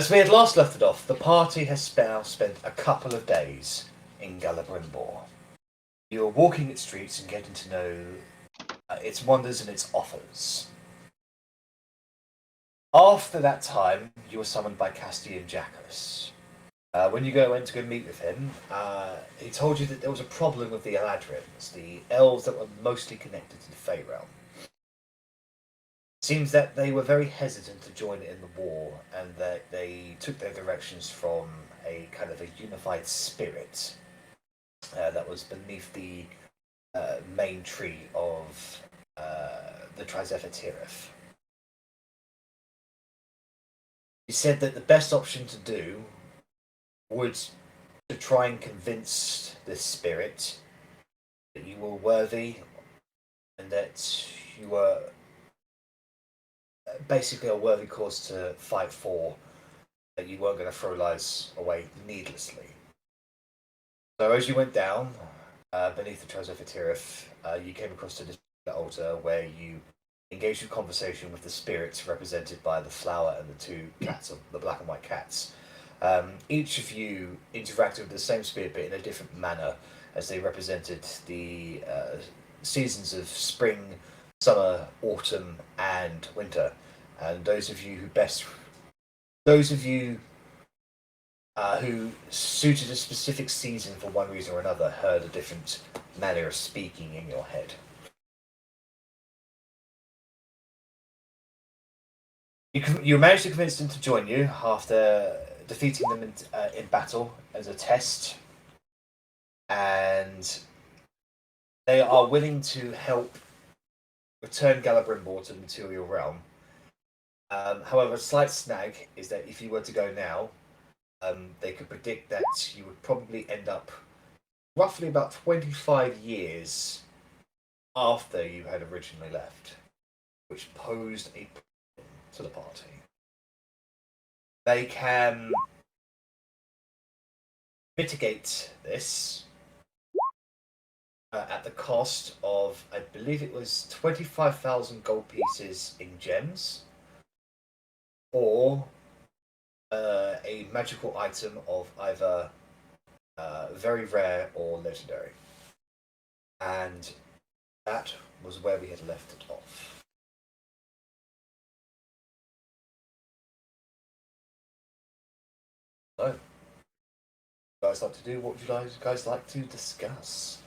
As we had last left it off, the party has now spent a couple of days in Galabrimbor. You are walking its streets and getting to know its wonders and its offers. After that time, you were summoned by Castian Jackus. When you went to go meet with him, he told you that there was a problem with the Eladrins, the elves that were mostly connected to the Fey realm. Seems that they were very hesitant to join in the war, and that they took their directions from a kind of a unified spirit that was beneath the main tree of the Trizephatirith. He said that the best option to do would to try and convince this spirit that you were worthy and that you were basically a worthy cause to fight for, that you weren't going to throw lives away needlessly. So as you went down beneath the Trizephatirith, you came across to this altar where you engaged in conversation with the spirits represented by the flower and the two cats, the black and white cats. Each of you interacted with the same spirit, but in a different manner, as they represented the seasons of spring, summer, autumn, and winter. And those of you who suited a specific season for one reason or another heard a different manner of speaking in your head. You managed to convince them to join you after defeating them in battle as a test, and they are willing to help return Galabrimbor to the material realm. However, a slight snag is that if you were to go now, they could predict that you would probably end up roughly about 25 years after you had originally left, which posed a problem to the party. They can mitigate this at the cost of, I believe it was 25,000 gold pieces in gems, or a magical item of either very rare or legendary. And that was where we had left it off. So, what you guys like to do? What would you guys like to discuss?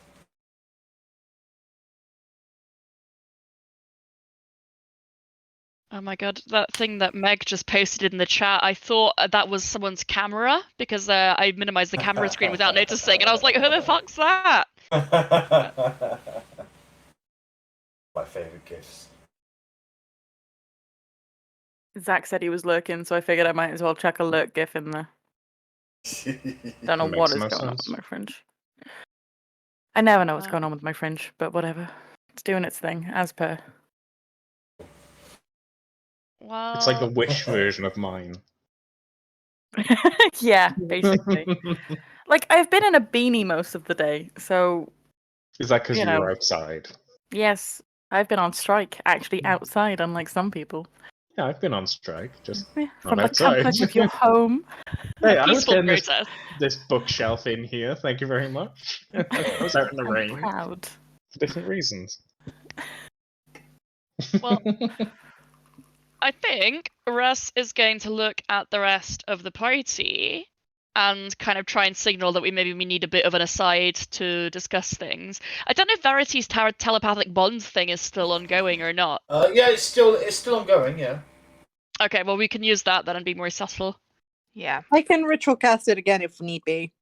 Oh my god, that thing that Meg just posted in the chat, I thought that was someone's camera because I minimized the camera screen without noticing, and I was like, who the fuck's that? My favourite gifts. Zach said he was lurking, so I figured I might as well check a lurk gif in there. Don't know what is going on with my fringe. I never know what's going on with my fringe, but whatever. It's doing its thing, as per. Well, It's like the Wish version of mine. Yeah, basically. Like, I've been in a beanie most of the day, so... Is that because you were outside? Yes, I've been on strike, actually outside, unlike some people. Yeah, I've been on strike, just from not the comfort of your home. Hey, I was peaceful getting protest. this bookshelf in here, thank you very much. I was out in the I'm rain proud. for different reasons. Well, I think Russ is going to look at the rest of the party and kind of try and signal that we need a bit of an aside to discuss things. I don't know if Verity's telepathic bonds thing is still ongoing or not. Yeah, it's still ongoing. Yeah. Okay, well we can use that then and be more subtle. Yeah, I can ritual cast it again if need be.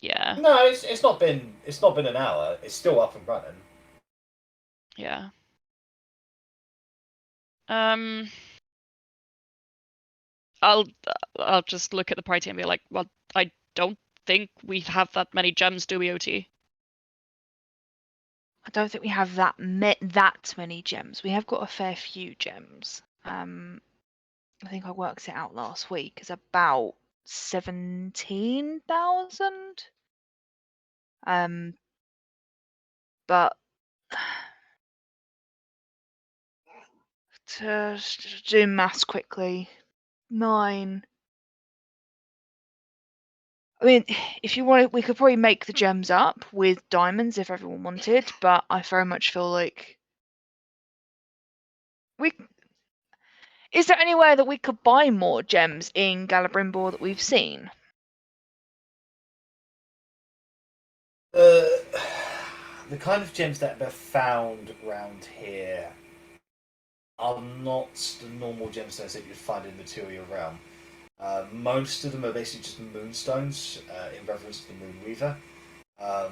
Yeah. No, it's not been an hour. It's still up and running. Yeah. I'll just look at the party and be like, well, I don't think we have that many gems, do we, Otti? I don't think we have that many gems. We have got a fair few gems. I think I worked it out last week. It's about 17,000. But to do maths quickly, 9. I mean, if you want, we could probably make the gems up with diamonds if everyone wanted, but I very much feel like we. Is there anywhere that we could buy more gems in Galabrimbor that we've seen? The kind of gems that are found around here are not the normal gemstones that you'd find in the material realm. Most of them are basically just moonstones in reference to the Moon Weaver. I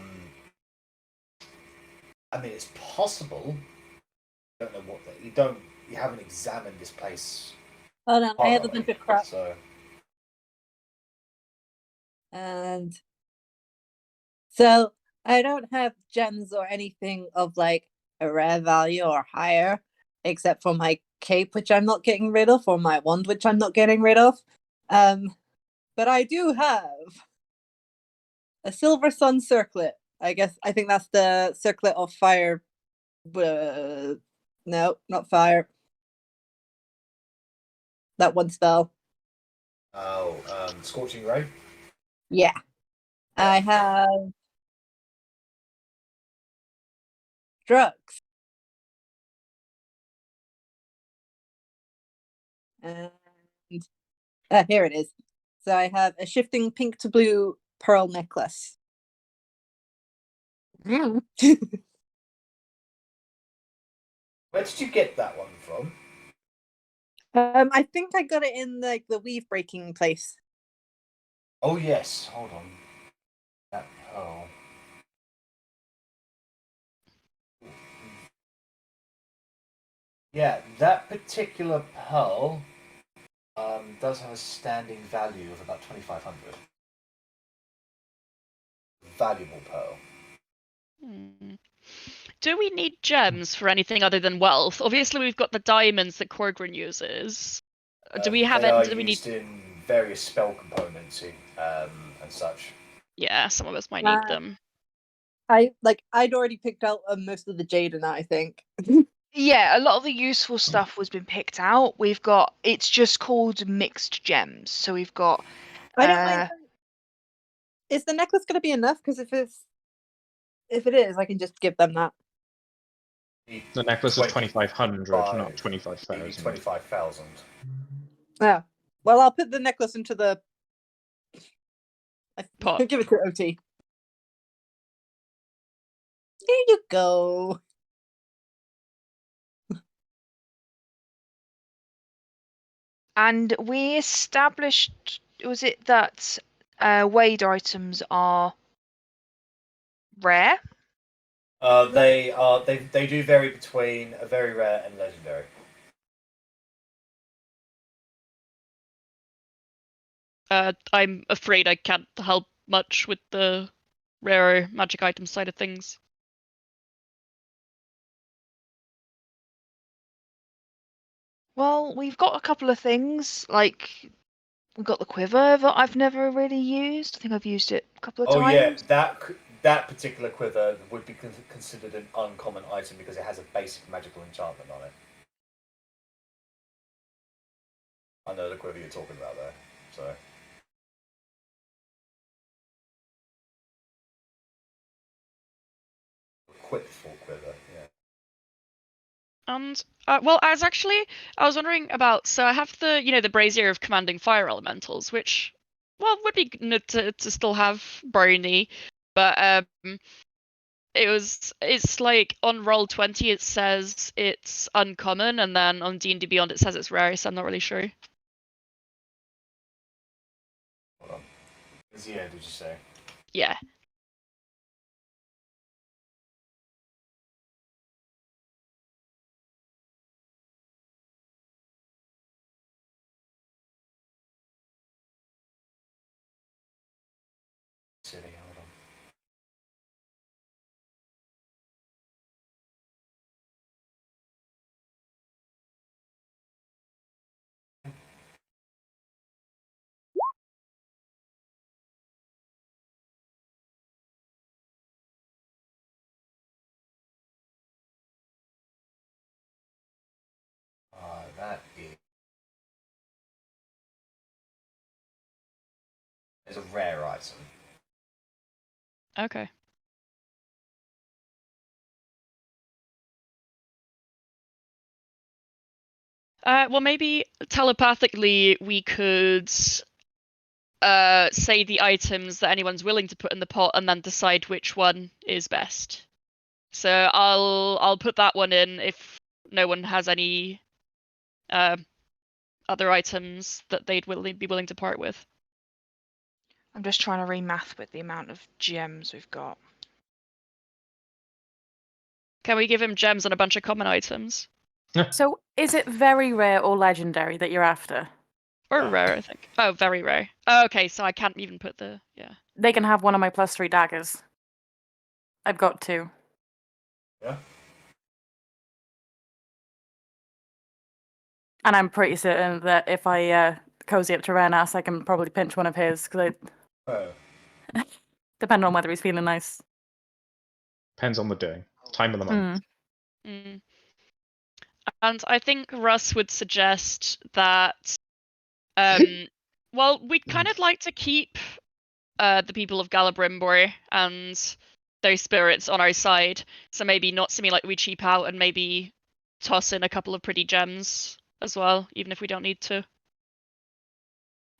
mean, it's possible. I don't know what you haven't examined this place. Hold on, I have a bunch of crap. So. And so I don't have gems or anything of like a rare value or higher, except for my cape, which I'm not getting rid of, or my wand, which I'm not getting rid of. But I do have a silver sun circlet. I think that's the circlet of fire. No, not fire. That one spell. Oh, Scorching Ray? Yeah. I have drugs. And here it is. So I have a shifting pink to blue pearl necklace. Where did you get that one from? I think I got it in like the weave breaking place. Oh yes, hold on. That pearl. Yeah, that particular pearl does have a standing value of about 2,500. Valuable pearl. Do we need gems for anything other than wealth? Obviously, we've got the diamonds that Korgrin uses. Do we have They are it? Do we need? used in various spell components and such. Yeah, some of us might need them. I'd already picked out most of the jade in that, I think. Yeah, a lot of the useful stuff was been picked out. It's just called mixed gems. So we've got. I don't mind. Is the necklace going to be enough? Because if it is, I can just give them that. The necklace is 2,500, not 25,000. 25,000. Yeah. Well, I'll put the necklace into the pot. Give it to Otti. There you go. And we established, was it that Wade items are rare? They do vary between a very rare and legendary. I'm afraid I can't help much with the rarer magic item side of things. Well, we've got a couple of things, like we've got the quiver that I've never really used. I think I've used it a couple of times. Oh yeah, that particular quiver would be considered an uncommon item because it has a basic magical enchantment on it. I know the quiver you're talking about there, so. Equipped for quiver, yeah. And well, I was wondering about. So I have the brazier of commanding fire elementals, which would be good to still have Brony, but it's like on Roll20 it says it's uncommon, and then on D&D Beyond it says it's rare, so I'm not really sure. Hold on. Yeah, did you say? Yeah. Silly, hold on. It's a rare item. Okay. Well, maybe telepathically we could say the items that anyone's willing to put in the pot and then decide which one is best. So I'll put that one in if no one has any other items that they'd be willing to part with. I'm just trying to remath with the amount of gems we've got. Can we give him gems on a bunch of common items? So, is it very rare or legendary that you're after? Or rare, I think. Oh, very rare. Oh, okay, so I can't even put the They can have one of my +3 daggers. I've got 2. Yeah. And I'm pretty certain that if I cozy up to Rennas, I can probably pinch one of his, because Oh. depending on whether he's feeling nice. Depends on the day, time of the month. Mm. And I think Russ would suggest that, well, we'd kind of like to keep the people of Galabrimbor and their spirits on our side. So maybe not seeming like we cheap out and maybe toss in a couple of pretty gems as well, even if we don't need to.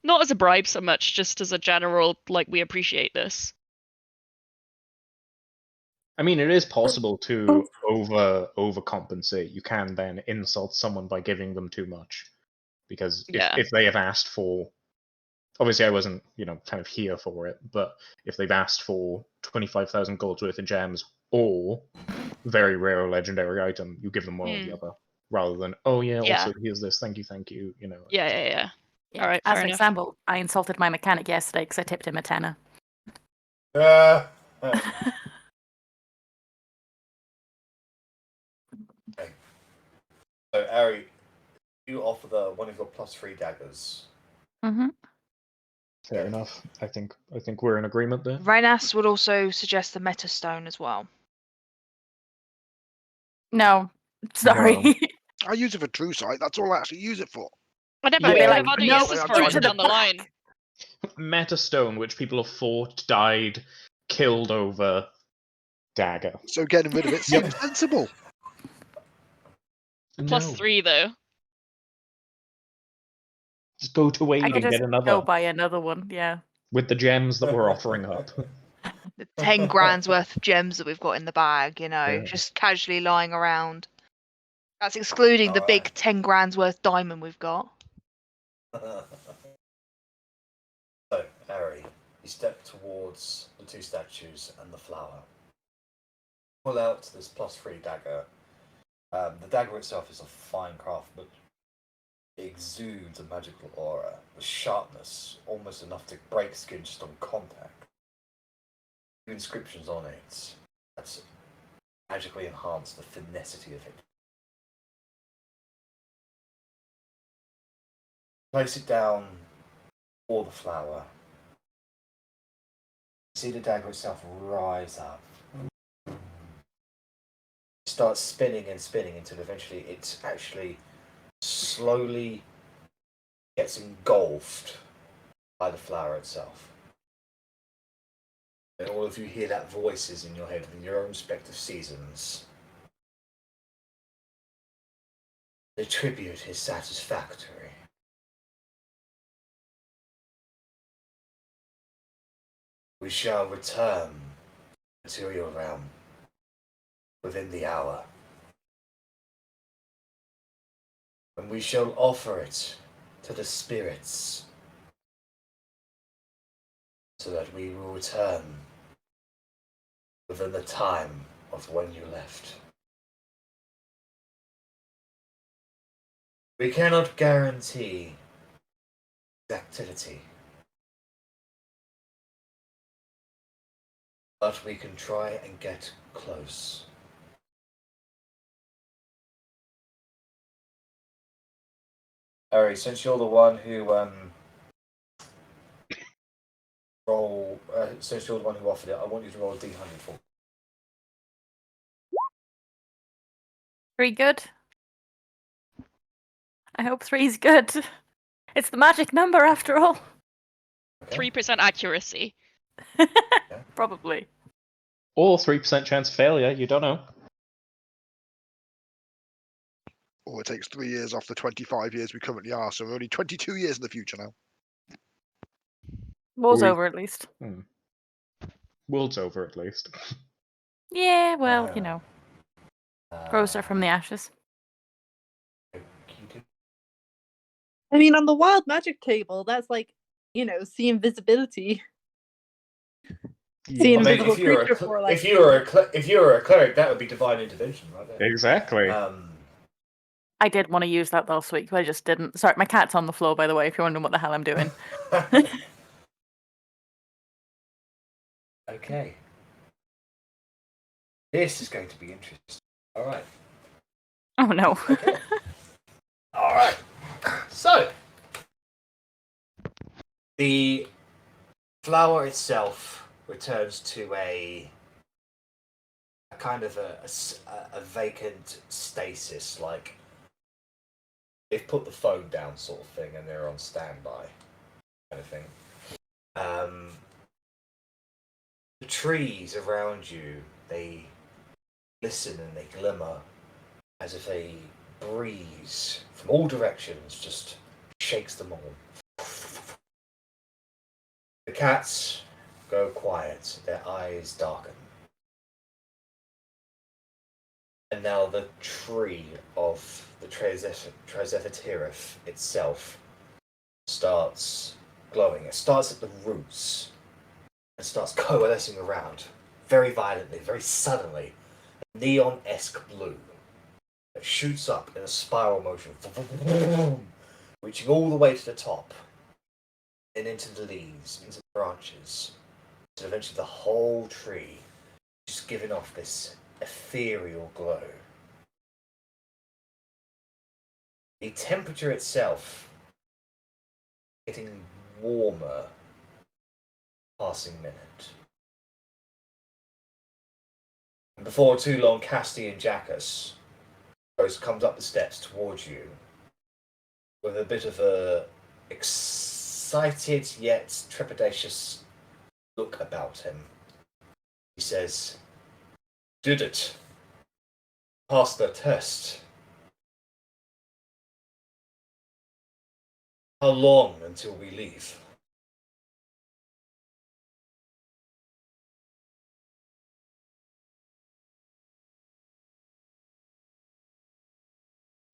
Not as a bribe so much, just as a general, like, we appreciate this. I mean, it is possible to overcompensate. You can then insult someone by giving them too much, because if they have asked for, obviously I wasn't kind of here for it, but if they've asked for 25,000 gold's worth of gems or very rare or legendary item, you give them one or the other, rather than also here's this, thank you. Yeah. Yeah. All right, As fair an enough. example, I insulted my mechanic yesterday because I tipped him a tenner. Okay. So, Arri, you offer one of your +3 daggers. Mm-hmm. Fair enough. I think we're in agreement there. Rennas would also suggest the Meta Stone as well. No, sorry. No. I use it for true sight. That's all I actually use it for. I know, I'd but be we like, have other no, uses for go it to the down the line. back. Metastone, which people have fought, died, killed over. Dagger. So getting rid of it seems sensible. +3 though. Just go to Wade I and could just get another. go buy another one, yeah. With the gems that we're offering up. The 10 grand's worth of gems that we've got in the bag, Yeah. just casually lying around. That's excluding the big 10 grand's worth diamond we've got. So, Arri, you step towards the 2 statues and the flower. Pull out this +3 dagger. The dagger itself is of fine craft, but it exudes a magical aura with sharpness, almost enough to break skin just on contact. The inscriptions on it that magically enhance the finessity of it. Place it down for the flower. See the dagger itself rise up. It starts spinning and spinning until eventually it actually slowly gets engulfed by the flower itself. And all of you hear that voices in your head in your own respective seasons. The tribute is satisfactory. We shall return to the material realm within the hour. And we shall offer it to the spirits so that we will return within the time of when you left. We cannot guarantee activity, but we can try and get close. Arri, since you're the one who since you're the one who offered it, I want you to roll a D100 for me. 3 good? I hope 3's good. It's the magic number after all. Okay. 3% accuracy. Probably. Or 3% chance of failure, you don't know. Or it takes 3 years off the 25 years we currently are, so we're only 22 years in the future now. War's We- over at least. World's over at least. Yeah, well, you know. Rose her from the Uh, ashes. I mean, on the wild magic table, that's like, see invisibility. See Yeah. I mean, invisible creature for like. if you were a cleric, that would be divine intervention, right there. Exactly. I did want to use that last week, but I just didn't. Sorry, my cat's on the floor, by the way, if you're wondering what the hell I'm doing. Okay. This is going to be interesting. All right. Oh, no. Okay. All right. So, the flower itself returns to a kind of a vacant stasis, like they've put the phone down, sort of thing, and they're on standby, kind of thing. The trees around you, they glisten and they glimmer as if a breeze from all directions just shakes them all. The cats go quiet, their eyes darken. And now the tree of the Trizethiterif itself starts glowing. It starts at the roots and starts coalescing around very violently, very suddenly. A neon-esque blue that shoots up in a spiral motion, reaching all the way to the top and into the leaves, into the branches, and eventually the whole tree just giving off this ethereal glow. The temperature itself getting warmer passing minute. And before too long, Casti and Jackus comes up the steps towards you with a bit of a excited yet trepidatious look about him. He says, "Did it. Passed the test. How long until we leave?"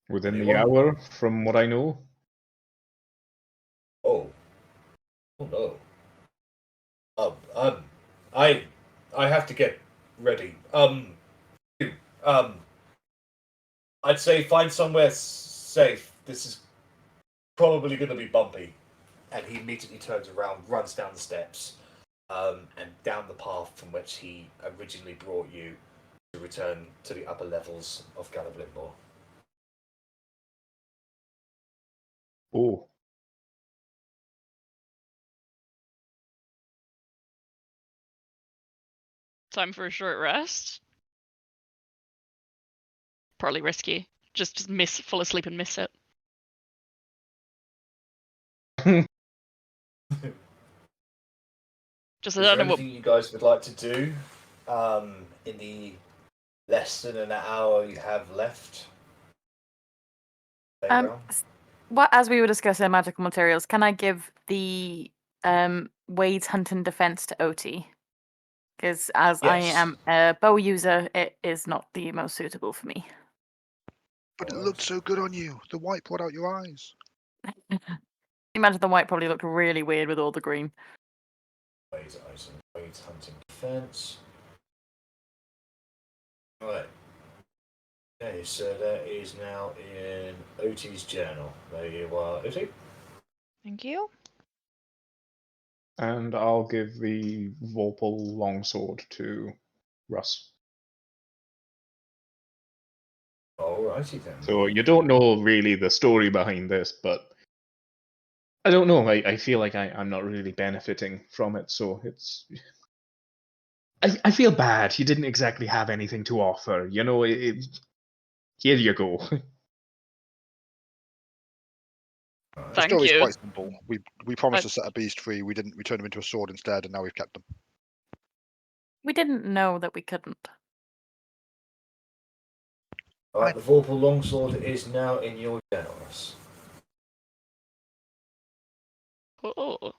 Within the Anyone? hour, from what I know. Oh no. I have to get ready. I'd say find somewhere safe. This is probably going to be bumpy. And he immediately turns around, runs down the steps, and down the path from which he originally brought you to return to the upper levels of Gallivlinmore. Oh. Time for a short rest. Probably risky. Just fall asleep and miss it. Just I Is don't there know what. anything you guys would like to do in the less than an hour you have left? As we were discussing magical materials, can I give the Wade's Hunt and Defense to Otti? Because as I am a bow user, it is not the most suitable for me. But it looked so good on you. The white poured out your eyes. Imagine the white probably looked really weird with all the green. Wade's Hunt and Defense. Right. Okay, so that is now in Otti's journal. There you are, Otti. Thank you. And I'll give the Vorpal longsword to Russ. Alrighty then. So you don't know really the story behind this, but I don't know. I feel like I'm not really benefiting from it, so it's. I feel bad. He didn't exactly have anything to offer. You know, here you go. The Thank story's you. quite simple. We promised to set a beast free. We didn't. We turned him into a sword instead, and now we've kept them. We didn't know that we couldn't. Alright, the Vorpal Longsword is now in your generals. Oh.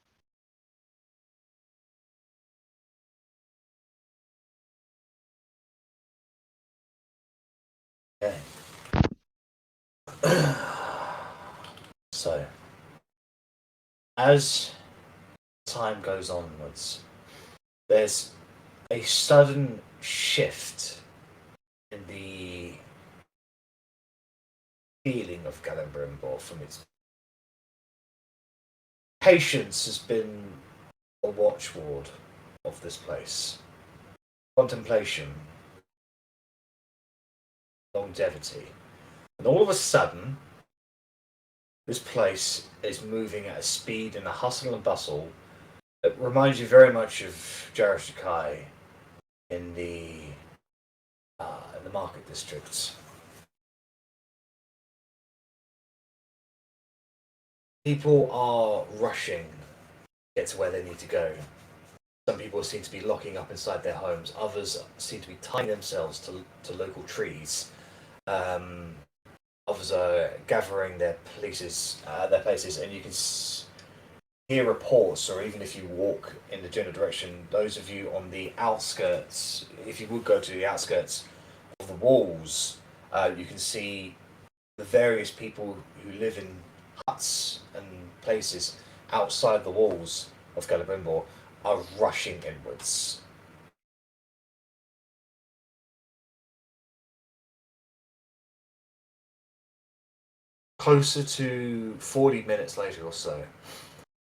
Okay. So, as time goes onwards, there's a sudden shift in the feeling of Gallimbrimbor from its patience has been a watchword of this place. Contemplation, longevity. And all of a sudden, this place is moving at a speed and a hustle and bustle that reminds you very much of Jaroshikai in the market districts. People are rushing to get to where they need to go. Some people seem to be locking up inside their homes. Others seem to be tying themselves to local trees. Others are gathering their places, and you can hear reports, or even if you walk in the general direction, those of you on the outskirts, if you would go to the outskirts of the walls, you can see the various people who live in huts and places outside the walls of Gallimbrimbor are rushing inwards. Closer to 40 minutes later or so,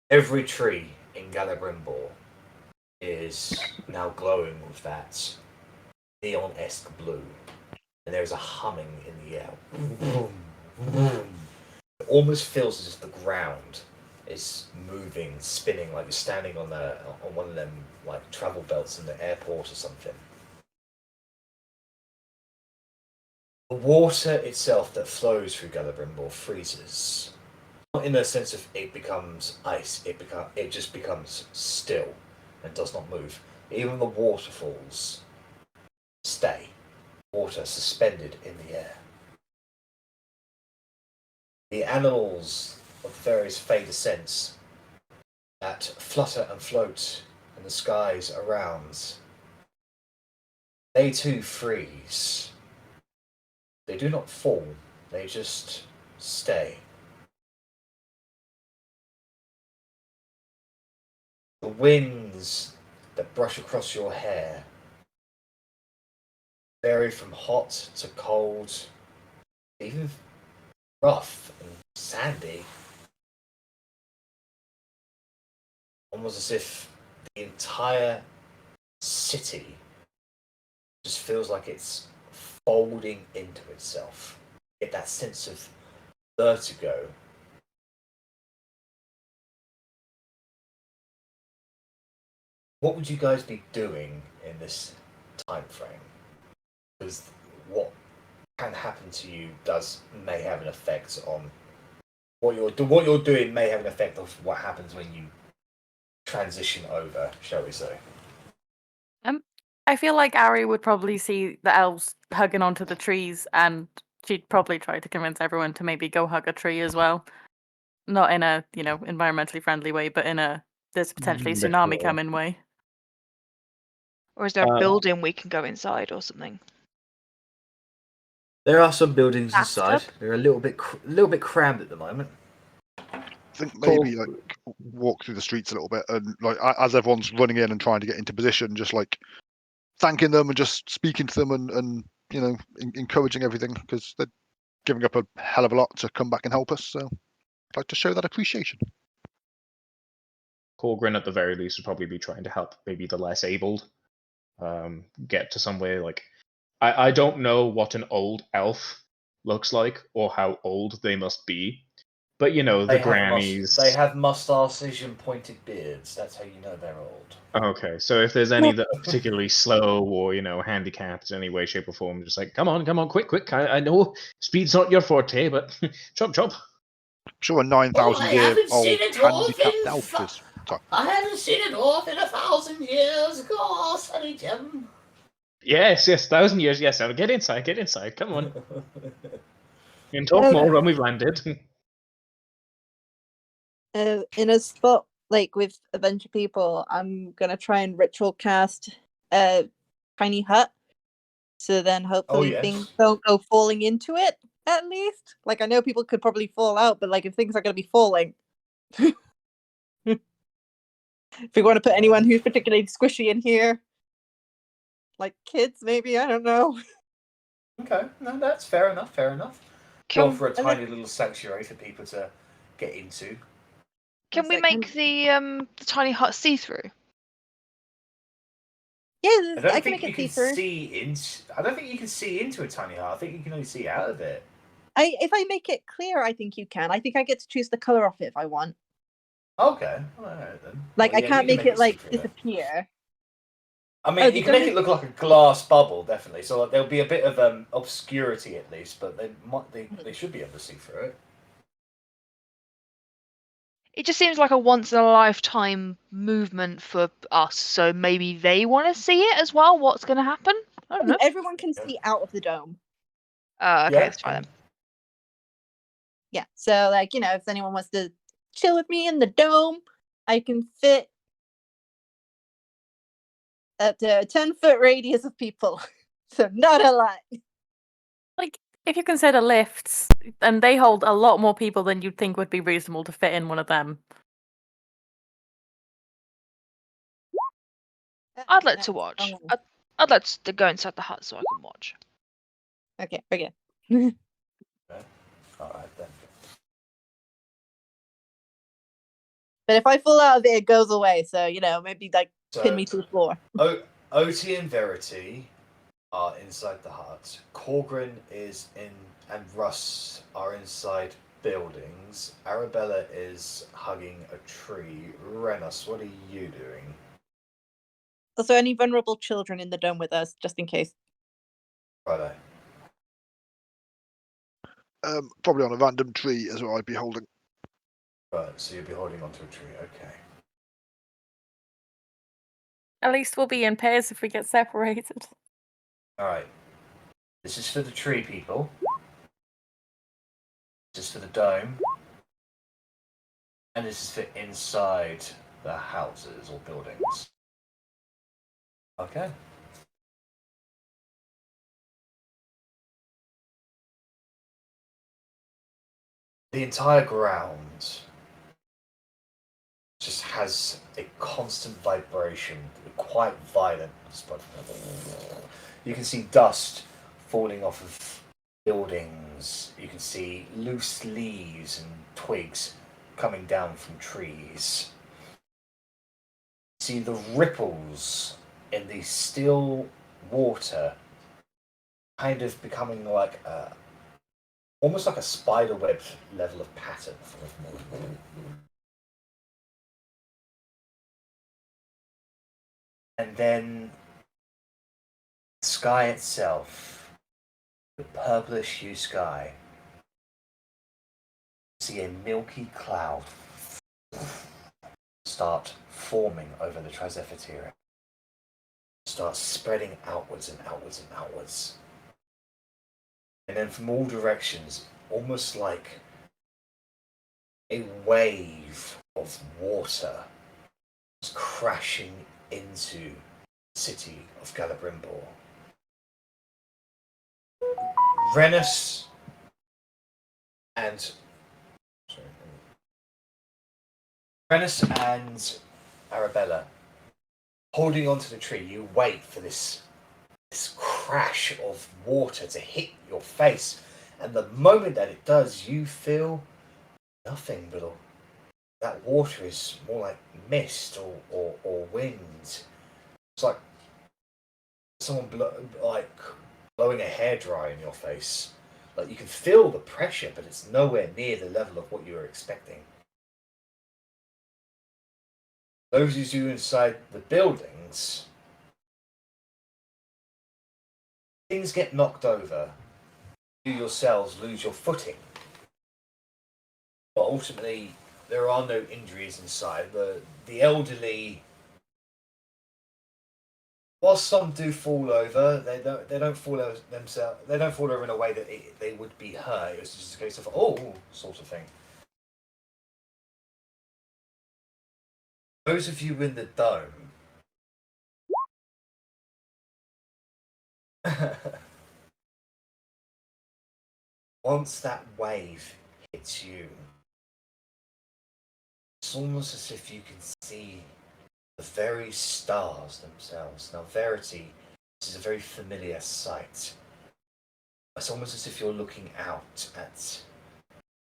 every tree in Gallimbrimbor is now glowing with that neon-esque blue, and there's a humming in the air. It almost feels as if the ground is moving, spinning, like you're standing on one of them like travel belts in the airport or something. The water itself that flows through Gallimbrimbor freezes. Not in the sense of it becomes ice, it just becomes still and does not move. Even the waterfalls stay, water suspended in the air. The animals of various fey descents that flutter and float in the skies around, they too freeze. They do not fall, they just stay. The winds that brush across your hair vary from hot to cold, even rough and sandy. Almost as if the entire city just feels like it's folding into itself. You get that sense of vertigo. What would you guys be doing in this time frame? Because what can happen to you may have an effect on what you're doing. May have an effect of what happens when you transition over, shall we say? I feel like Arri would probably see the elves hugging onto the trees, and she'd probably try to convince everyone to maybe go hug a tree as well. Not in a, environmentally friendly way, but in a there's potentially a tsunami coming way. Or is there a building we can go inside or something? There are some buildings That's inside. up. They're a little bit crammed at the moment. I think maybe walk through the streets a little bit, and as everyone's running in and trying to get into position, just thanking them and just speaking to them and encouraging everything, because they're giving up a hell of a lot to come back and help us. So I'd like to show that appreciation. Korgrin, at the very least, would probably be trying to help maybe the less abled get to somewhere. I don't know what an old elf looks like or how old they must be, but the grannies. They have mustaches and pointed beards. That's how you know they're old. Okay, so if there's any that are particularly slow or handicapped in any way, shape, or form, just come on, quick! I know speed's not your forte, but chop. I'm sure a 9,000-year-old handicapped elf is. Sorry. I haven't seen a dwarf in 1,000 years. Go on, Sonny Jim. Yes, 1,000 years. Yes, I'll get inside. Come on. We can talk more when we've landed. In a spot like with a bunch of people, I'm gonna try and ritual cast a tiny hut. So then hopefully things don't go falling into it, at least. Like, I know people could probably fall out, but like if things are gonna be falling. If we want to put anyone who's particularly squishy in here. Like kids, maybe, I don't know. Okay, no, that's fair enough. Go for a tiny little sanctuary for people to get into. Can we make the tiny hut see-through? Yeah, I don't I can think make you it can see-through. see into. I don't think you can see into a tiny hut. I think you can only see out of it. If I make it clear, I think you can. I think I get to choose the color of it if I want. Okay, all right then. Like, Well, I can't make it like see-through then. disappear. I mean, you can make it look like a glass bubble, definitely. So there'll be a bit of obscurity at least, but they should be able to see through it. It just seems like a once-in-a-lifetime movement for us, so maybe they want to see it as well. What's going to happen? I don't know. Everyone can see out of the dome. Okay, let's try them. Yeah, so like, if anyone wants to chill with me in the dome, I can fit up to a 10-foot radius of people. So not a lot. Like, if you consider lifts, and they hold a lot more people than you'd think would be reasonable to fit in one of them. I'd like to watch. I'd like to go inside the hut so I can watch. Okay, okay. All right then. But if I fall out of it, it goes away. So, maybe like pin me to the floor. Otti and Verity are inside the hut. Korgrin is in, and Russ are inside buildings. Arrabella is hugging a tree. Rennas, what are you doing? Also, any vulnerable children in the dome with us, just in case. Righto. Probably on a random tree is what I'd be holding. Right, so you'll be holding onto a tree, okay. At least we'll be in pairs if we get separated. Alright. This is for the tree people. This is for the dome. And this is for inside the houses or buildings. Okay. The entire ground just has a constant vibration, quite violent. You can see dust falling off of buildings. You can see loose leaves and twigs coming down from trees. You see the ripples in the still water kind of becoming like almost like a spiderweb level of pattern. And then the sky itself, the purplish hue sky, see a milky cloud start forming over the Trizephyteria. Start spreading outwards and outwards and outwards. And then from all directions, almost like a wave of water was crashing into the city of Galabrimbor. Rennas and Arrabella, holding onto the tree, you wait for this crash of water to hit your face, and the moment that it does, you feel nothing but that water is more like mist or wind. It's like someone blowing a hairdryer in your face. Like, you can feel the pressure, but it's nowhere near the level of what you were expecting. Those of you inside the buildings, things get knocked over. You yourselves lose your footing. but ultimately there are no injuries inside. The elderly, while some do fall over, they don't fall over themselves. They don't fall over in a way that they would be hurt. It's just a case of sort of thing. Those of you in the dome. Once that wave hits you, it's almost as if you can see the very stars themselves. Now, Verity, this is a very familiar sight. It's almost as if you're looking out at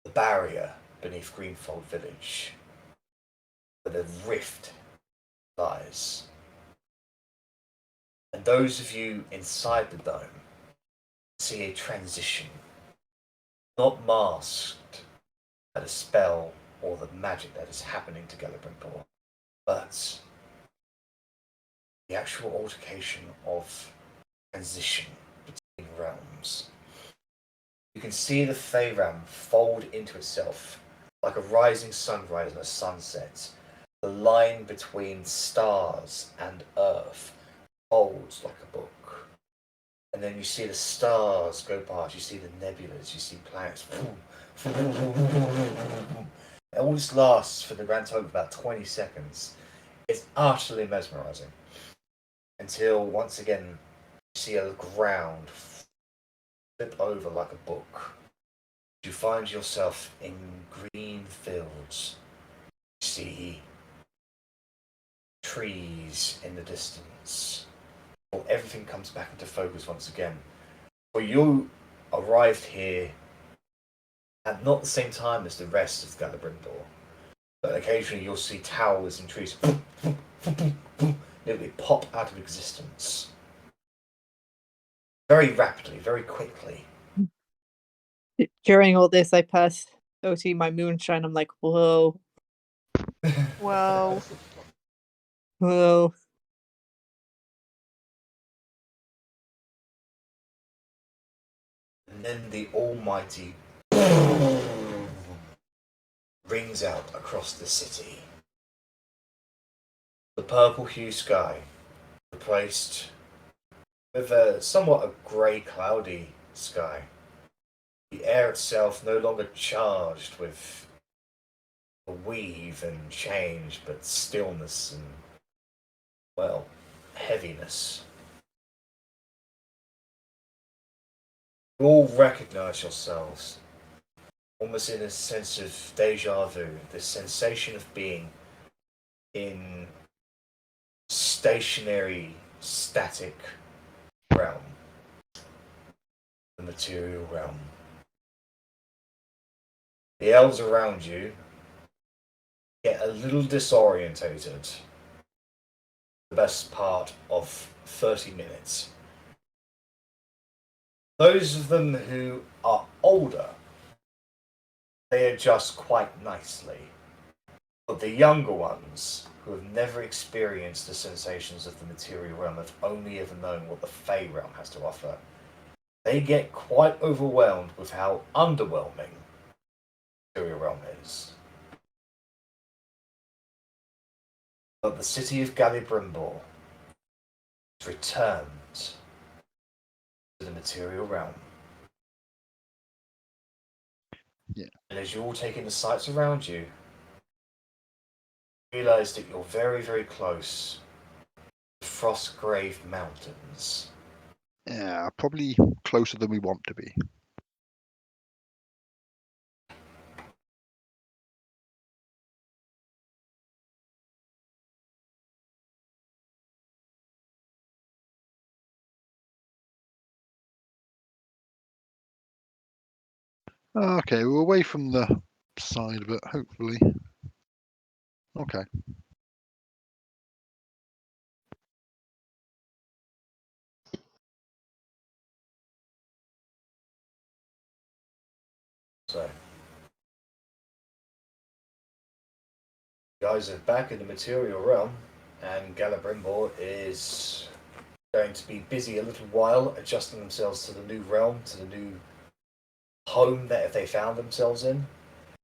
the barrier beneath Greenfold Village, where the rift lies. And those of you inside the dome see a transition, not masked by the spell or the magic that is happening to Celebrimbor, but the actual altercation of transition between realms. You can see the Fey realm fold into itself like a rising sunrise and a sunset. The line between stars and earth folds like a book. And then you see the stars go past, you see the nebulas, you see planets. And all this lasts for the grand total of about 20 seconds. It's utterly mesmerizing. Until once again, you see a ground flip over like a book. You find yourself in green fields. You see trees in the distance. Well, everything comes back into focus once again. For you arrived here at not the same time as the rest of Celebrimbor, but occasionally you'll see towers and trees literally pop out of existence. Very rapidly, very quickly. During all this, I pass Otti my moonshine. I'm like, whoa. Whoa. Whoa. And then the almighty rings out across the city. The purple hue sky, replaced with a somewhat grey, cloudy sky. The air itself no longer charged with a weave and change, but stillness and, well, heaviness. You all recognise yourselves, almost in a sense of deja vu, this sensation of being in stationary, static realm, the material realm. The elves around you get a little disorientated the best part of 30 minutes. Those of them who are older, they adjust quite nicely. But the younger ones, who have never experienced the sensations of the material realm, have only ever known what the Fey realm has to offer, they get quite overwhelmed with how underwhelming the material realm is. But the city of Celebrimbor has returned to the material realm. Yeah. And as you all take in the sights around you, realise that you're very, very close to Frostgrave Mountains. Yeah, probably closer than we want to be. Okay, we're away from the side of it, hopefully. Okay. So, you guys are back in the material realm, and Celebrimbor is going to be busy a little while adjusting themselves to the new realm, to the new home that they found themselves in.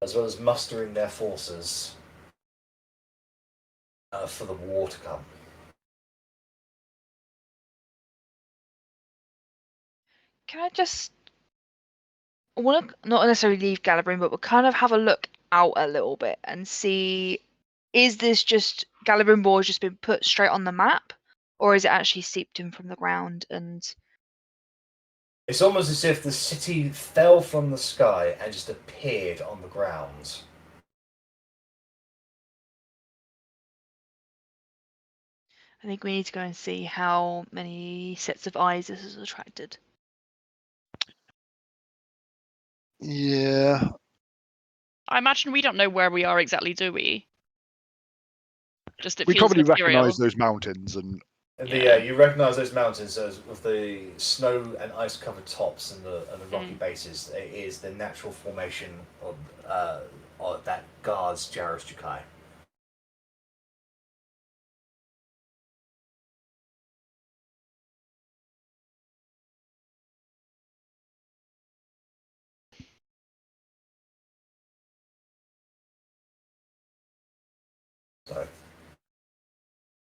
as well as mustering their forces for the war to come. Can I just... I want to not necessarily leave Galabrin, but we'll kind of have a look out a little bit and see, is this just Galabrin War has just been put straight on the map, or is it actually seeped in from the ground? And it's almost as if the city fell from the sky and just appeared on the ground. I think we need to go and see how many sets of eyes this has attracted. Yeah. I imagine we don't know where we are exactly, do we? Just it We feels probably material. recognise those mountains and You recognise those mountains as with the snow and ice covered tops and the rocky bases. It is the natural formation of that guards Jaros Jukai.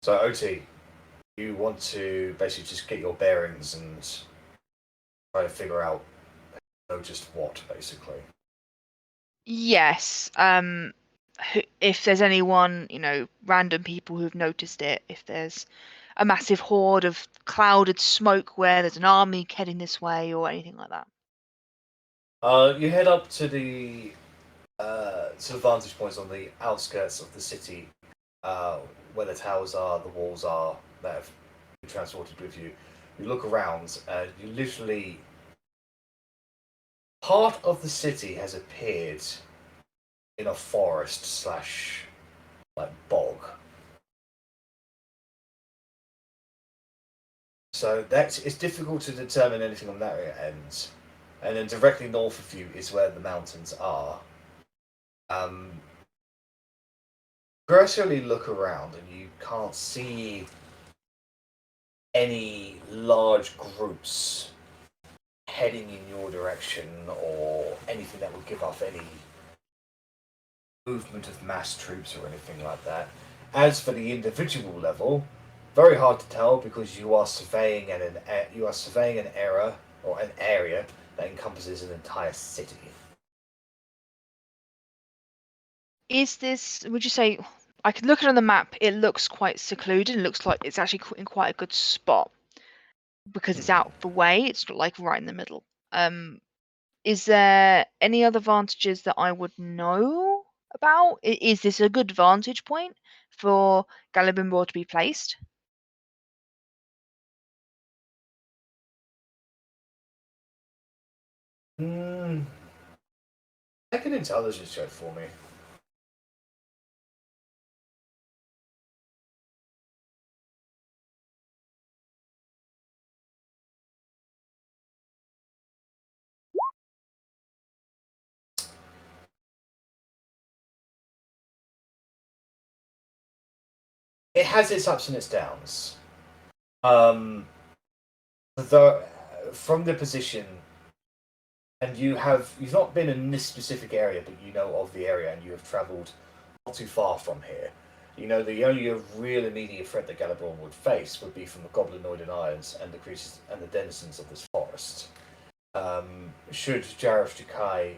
So Otti, you want to basically just get your bearings and try to figure out just what, basically. Yes. If there's anyone, random people who've noticed it, if there's a massive horde of clouded smoke where there's an army heading this way or anything like that. You head up to the vantage points on the outskirts of the city, where the towers are, the walls are that have been transported with you. You look around, you literally... Part of the city has appeared in a forest / bog. So it's difficult to determine anything on that end. And then directly north of you is where the mountains are. Gradually look around and you can't see any large groups heading in your direction or anything that would give off any movement of mass troops or anything like that. As for the individual level, very hard to tell because you are surveying an area or an area that encompasses an entire city. Is this, would you say, I could look at it on the map, it looks quite secluded, it looks like it's actually in quite a good spot because it's out of the way, it's not like right in the middle. Is there any other advantages that I would know about? Is this a good vantage point for Galibimbor to be placed? Make an intelligence check for me. It has its ups and its downs. From the position, and you've not been in this specific area, but you know of the area, and you have travelled not too far from here. You know the only real immediate threat that Galaborn would face would be from the goblinoid islands and the creatures and the denizens of this forest. Should Jaros Jukai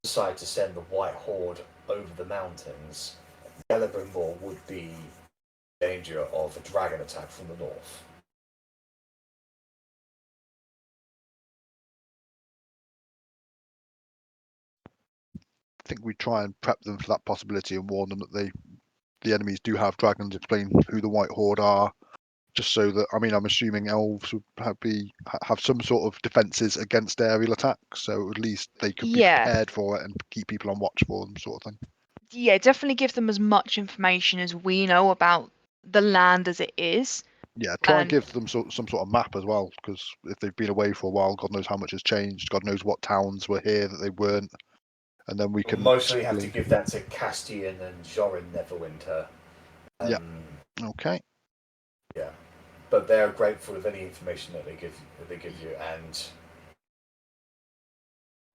decide to send the White Horde over the mountains, Galabrimbor would be in danger of a dragon attack from the north. I think we try and prep them for that possibility and warn them that the enemies do have dragons, explain who the White Horde are, just so that, I'm assuming elves would have some sort of defences against aerial attacks, so at least they could be prepared for it and keep people on watch for them, sort of thing. Yeah, definitely give them as much information as we know about the land as it is. Yeah, try and give them some sort of map as well, because if they've been away for a while, God knows how much has changed. God knows what towns were here that they weren't, and then we can mostly have to give that to Castian and Jorin Neverwinter. Yeah. Okay. Yeah, but they're grateful of any information that they give you, and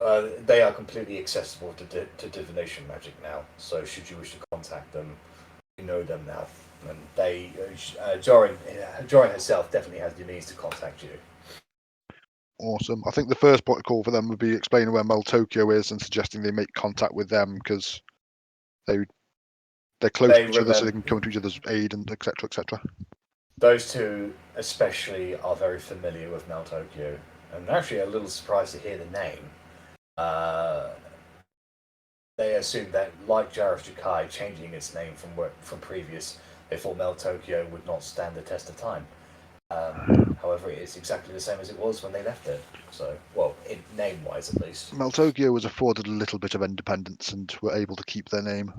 They are completely accessible to divination magic now. So should you wish to contact them, you know them now, and they Jorin herself definitely has the means to contact you. Awesome. I think the first point of call for them would be explaining where Mel Tokyo is and suggesting they make contact with them because they're close to each other, so they can come to each other's aid and etc. etc. Those two especially are very familiar with Mel Tokyo, and actually a little surprised to hear the name. They assumed that, like Jareth Jukai changing its name from previous, they thought Mel Tokyo would not stand the test of time. However, it is exactly the same as it was when they left it. So, well, name-wise at least. Mel Tokyo was afforded a little bit of independence and were able to keep their name.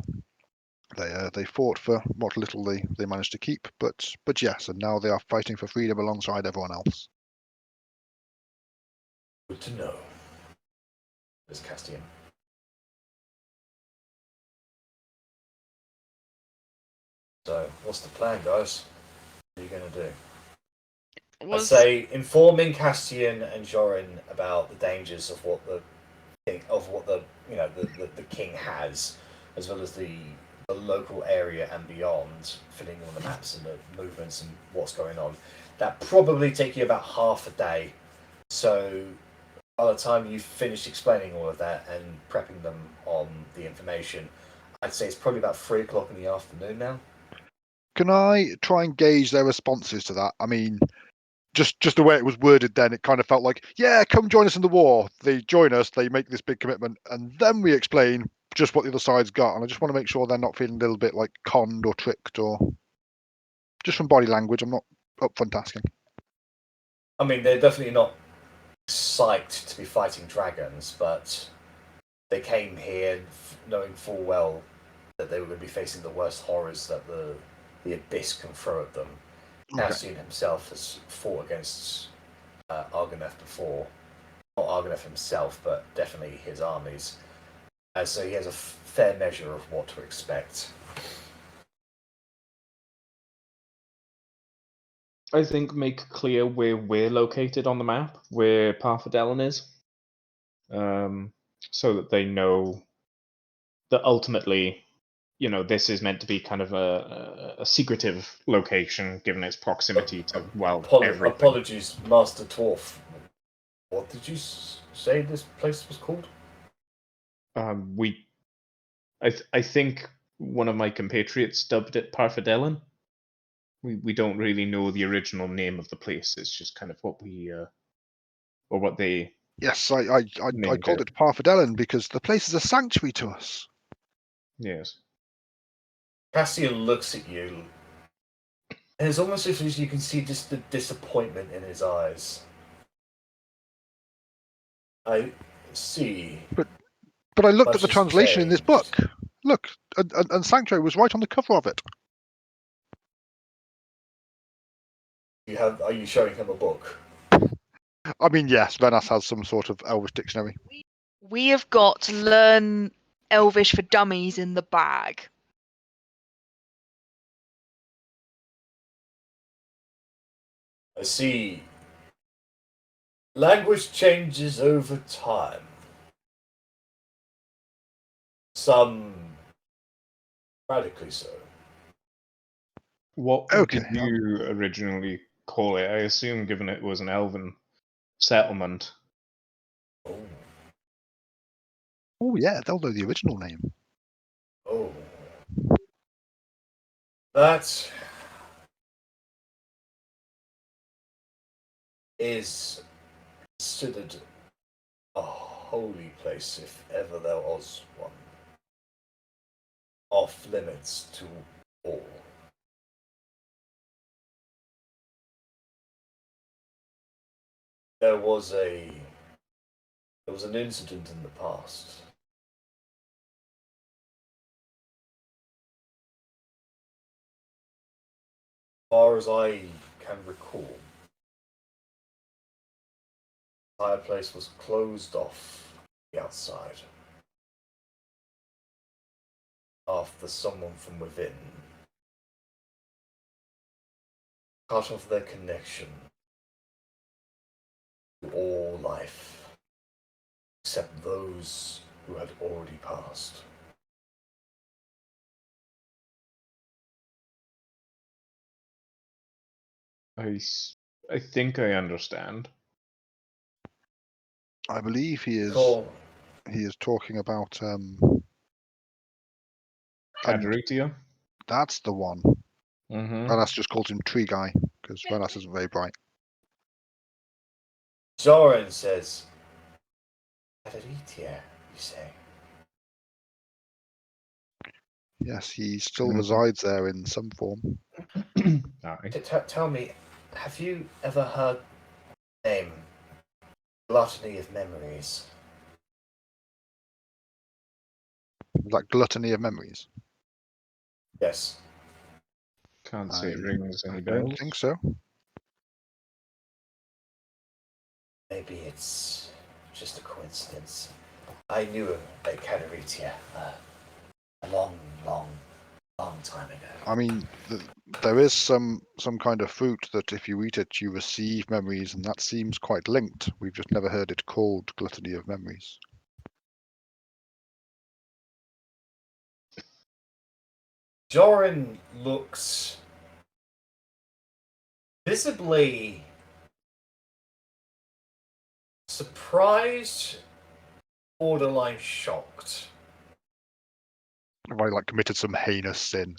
They fought for what little they managed to keep, but yes, and now they are fighting for freedom alongside everyone else. Good to know. There's Castian. So, what's the plan, guys? What are you going to do? I'd say informing Castian and Jorin about the dangers of what the king has, as well as the local area and beyond, filling in all the maps and the movements and what's going on. That probably take you about half a day. So by the time you've finished explaining all of that and prepping them on the information, I'd say it's probably about 3 o'clock in the afternoon now. Can I try and gauge their responses to that? I mean, just the way it was worded then, it kind of felt like, yeah, come join us in the war. They join us, they make this big commitment, and then we explain just what the other side's got. And I just want to make sure they're not feeling a little bit like conned or tricked, or just from body language. I'm not upfront asking. I mean, they're definitely not psyched to be fighting dragons, but they came here knowing full well that they were going to be facing the worst horrors that the abyss can throw at them. Cassian himself has fought against Argoneth before. Not Argoneth himself, but definitely his armies. So he has a fair measure of what to expect. I think make clear where we're located on the map, where Parfadellen is, so that they know that ultimately, this is meant to be kind of a secretive location, given its proximity to, everything. Apologies, Master Dwarf. What did you say this place was called? I think one of my compatriots dubbed it Parfadellen. We don't really know the original name of the place. It's just kind of what we or what they. Yes, I called it Parfadellen because the place is a sanctuary to us. Yes. Cassian looks at you, and it's almost as you can see just the disappointment in his eyes. I see. But I looked at the translation in this book. Look, and Sanctuary was right on the cover of it. Are you showing him a book? I mean, yes, Rennas has some sort of Elvish dictionary. We have got to learn Elvish for Dummies in the bag. I see. Language changes over time. Some radically so. What did you originally call it? I assume, given it was an elven settlement. Oh yeah, they'll know the original name. Oh. That is considered a holy place, if ever there was one. Off limits to all. There was an incident in the past. As far as I can recall, the entire place was closed off the outside after someone from within cut off their connection to all life, except those who had already passed. I think I understand. I believe he is talking about Caderitia? That's the one. Rennas just calls him Tree Guy because Rennas isn't very bright. Zoran says, Verity, you say? Yes, he still resides there in some form. Tell me, have you ever heard the name Gluttony of Memories? Like Gluttony of Memories? Yes. Can't say it rings any I bells. don't think so. Maybe it's just a coincidence. I knew a Caderitia a long time ago. I mean, there is some kind of fruit that if you eat it, you receive memories, and that seems quite linked. We've just never heard it called Gluttony of Memories. Zoran looks visibly surprised, borderline shocked. Have I committed some heinous sin?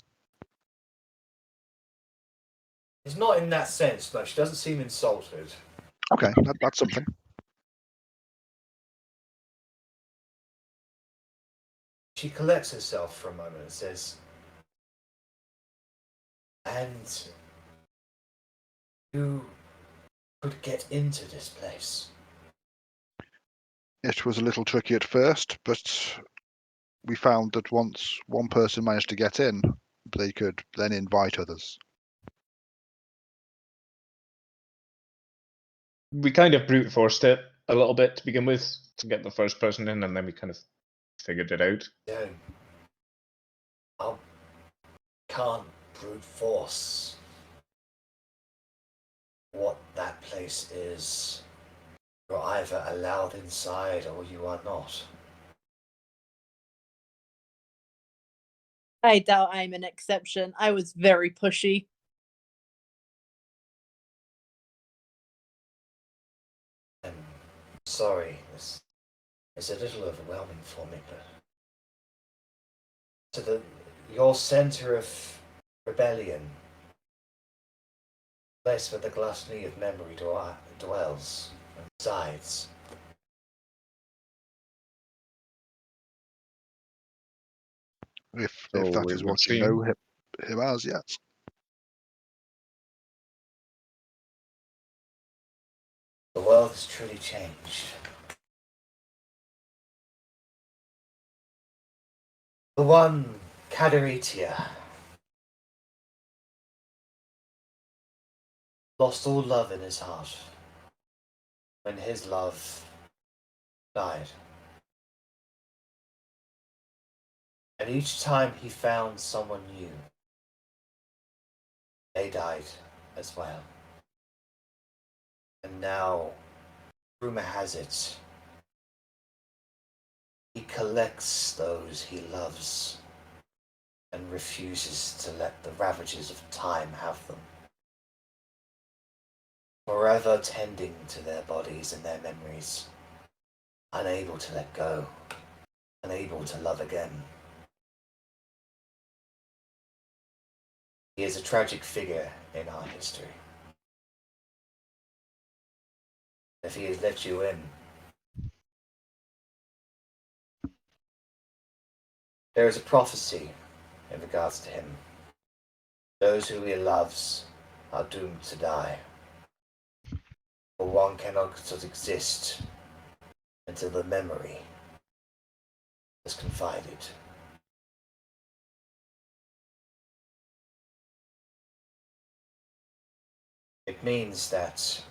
It's not in that sense, no. She doesn't seem insulted. Okay, that's something. She collects herself for a moment and says, and you could get into this place. It was a little tricky at first, but we found that once one person managed to get in, they could then invite others. We kind of brute forced it a little bit to begin with to get the first person in, and then we kind of figured it out. Yeah. I can't brute force what that place is. You're either allowed inside or you are not. I doubt I'm an exception. I was very pushy. I'm sorry, it's a little overwhelming for me, but your center of rebellion, place where the gluttony of memory dwells and resides. If that is what you know him as, yes. The world has truly changed. The one Caderitia lost all love in his heart when his love died. And each time he found someone new, they died as well. And now, rumor has it, he collects those he loves and refuses to let the ravages of time have them. Forever tending to their bodies and their memories, unable to let go, unable to love again. He is a tragic figure in our history. If he has let you in, there is a prophecy in regards to him. Those who he loves are doomed to die. For one cannot exist until the memory is confided. It means that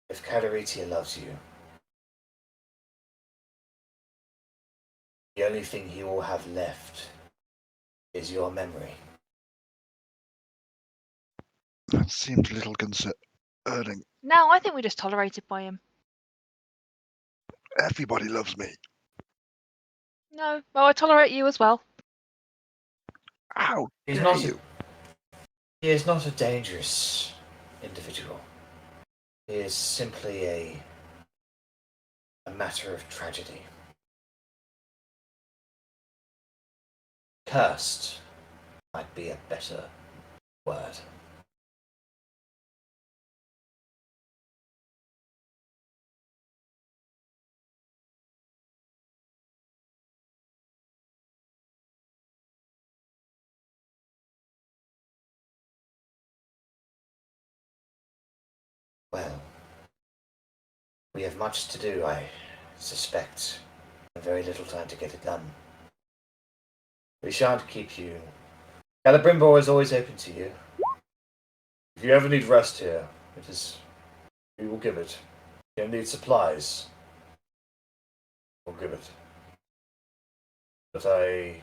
if Caderitia loves you, the only thing he will have left is your memory. That seems a little concerning. No, I think we're just tolerated by him. Everybody loves me. No, well, I tolerate you as well. How He's dare not you? He is not a dangerous individual. He is simply a matter of tragedy. Cursed might be a better word. Well, we have much to do, I suspect, and very little time to get it done. We shan't keep you. Celebrimbor is always open to you. If you ever need rest here, we will give it. If you need supplies, we'll give it. But I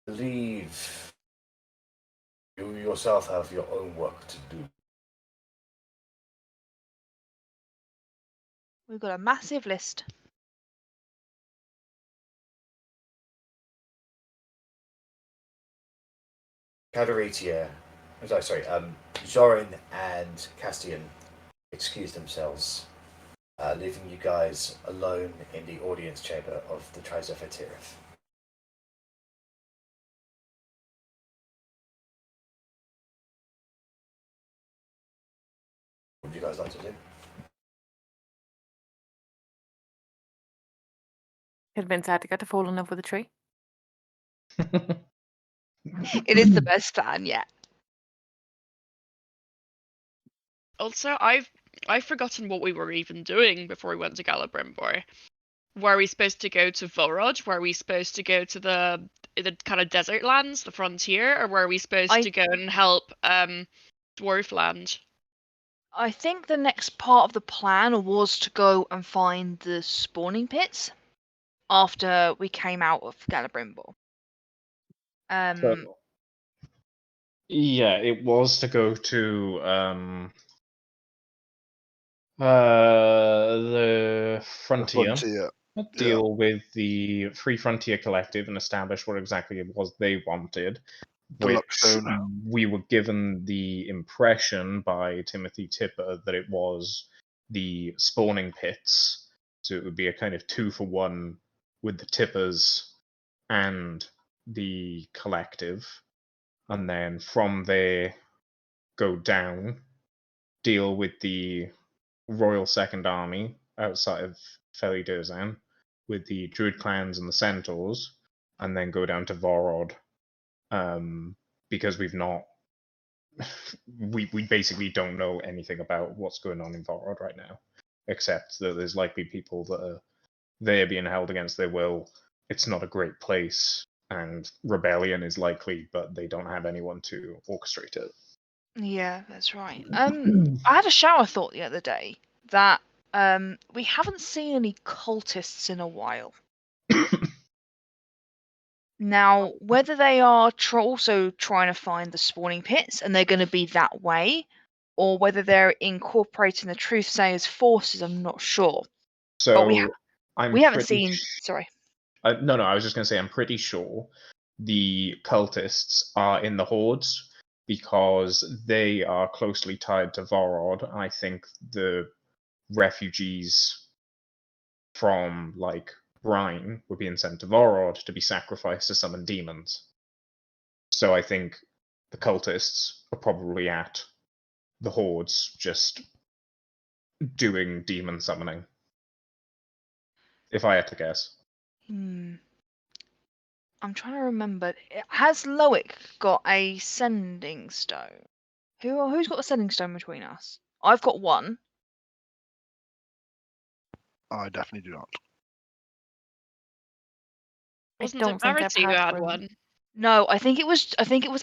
believe you yourself have your own work to do. We've got a massive list. Cadoritia, Zorin and Castian excuse themselves, leaving you guys alone in the audience chamber of the Trisophotyrith. What would you guys like to do? Convince Attica to fall in love with a tree. It is the best plan yet. Also, I've forgotten what we were even doing before we went to Celebrimbor. Were we supposed to go to Vorod? Were we supposed to go to the kind of desert lands, the frontier, or were we supposed to go and help Dwarfland? I think the next part of the plan was to go and find the spawning pits after we came out of Celebrimbor. Yeah, it was to go to the frontier, deal with the Free Frontier Collective and establish what exactly it was they wanted, which we were given the impression by Timothy Tipper that it was the spawning pits, so it would be a kind of 2-for-1 with the Tippers and the collective, and then from there go down, deal with the Royal Second Army outside of Felidozan with the Druid clans and the Centaurs, and then go down to Vorod, because we've not we basically don't know anything about what's going on in Vorod right now, except that there's likely people that are there being held against their will. It's not a great place, and rebellion is likely, but they don't have anyone to orchestrate it. Yeah, that's right. I had a shower thought the other day that we haven't seen any cultists in a while. Now, whether they are also trying to find the spawning pits and they're going to be that way, or whether they're incorporating the Truthsayers' forces, I'm not sure. So but we haven't seen. Sorry. No, I was just going to say I'm pretty sure the cultists are in the hordes because they are closely tied to Vorod. I think the refugees from like Brine were being sent to Vorod to be sacrificed to summon demons. So I think the cultists are probably at the hordes just doing demon summoning. If I had to guess. I'm trying to remember. Has Loic got a sending stone? Who's got a sending stone between us? I've got one. I definitely do not. Wasn't it Verity who had one? No, I think it was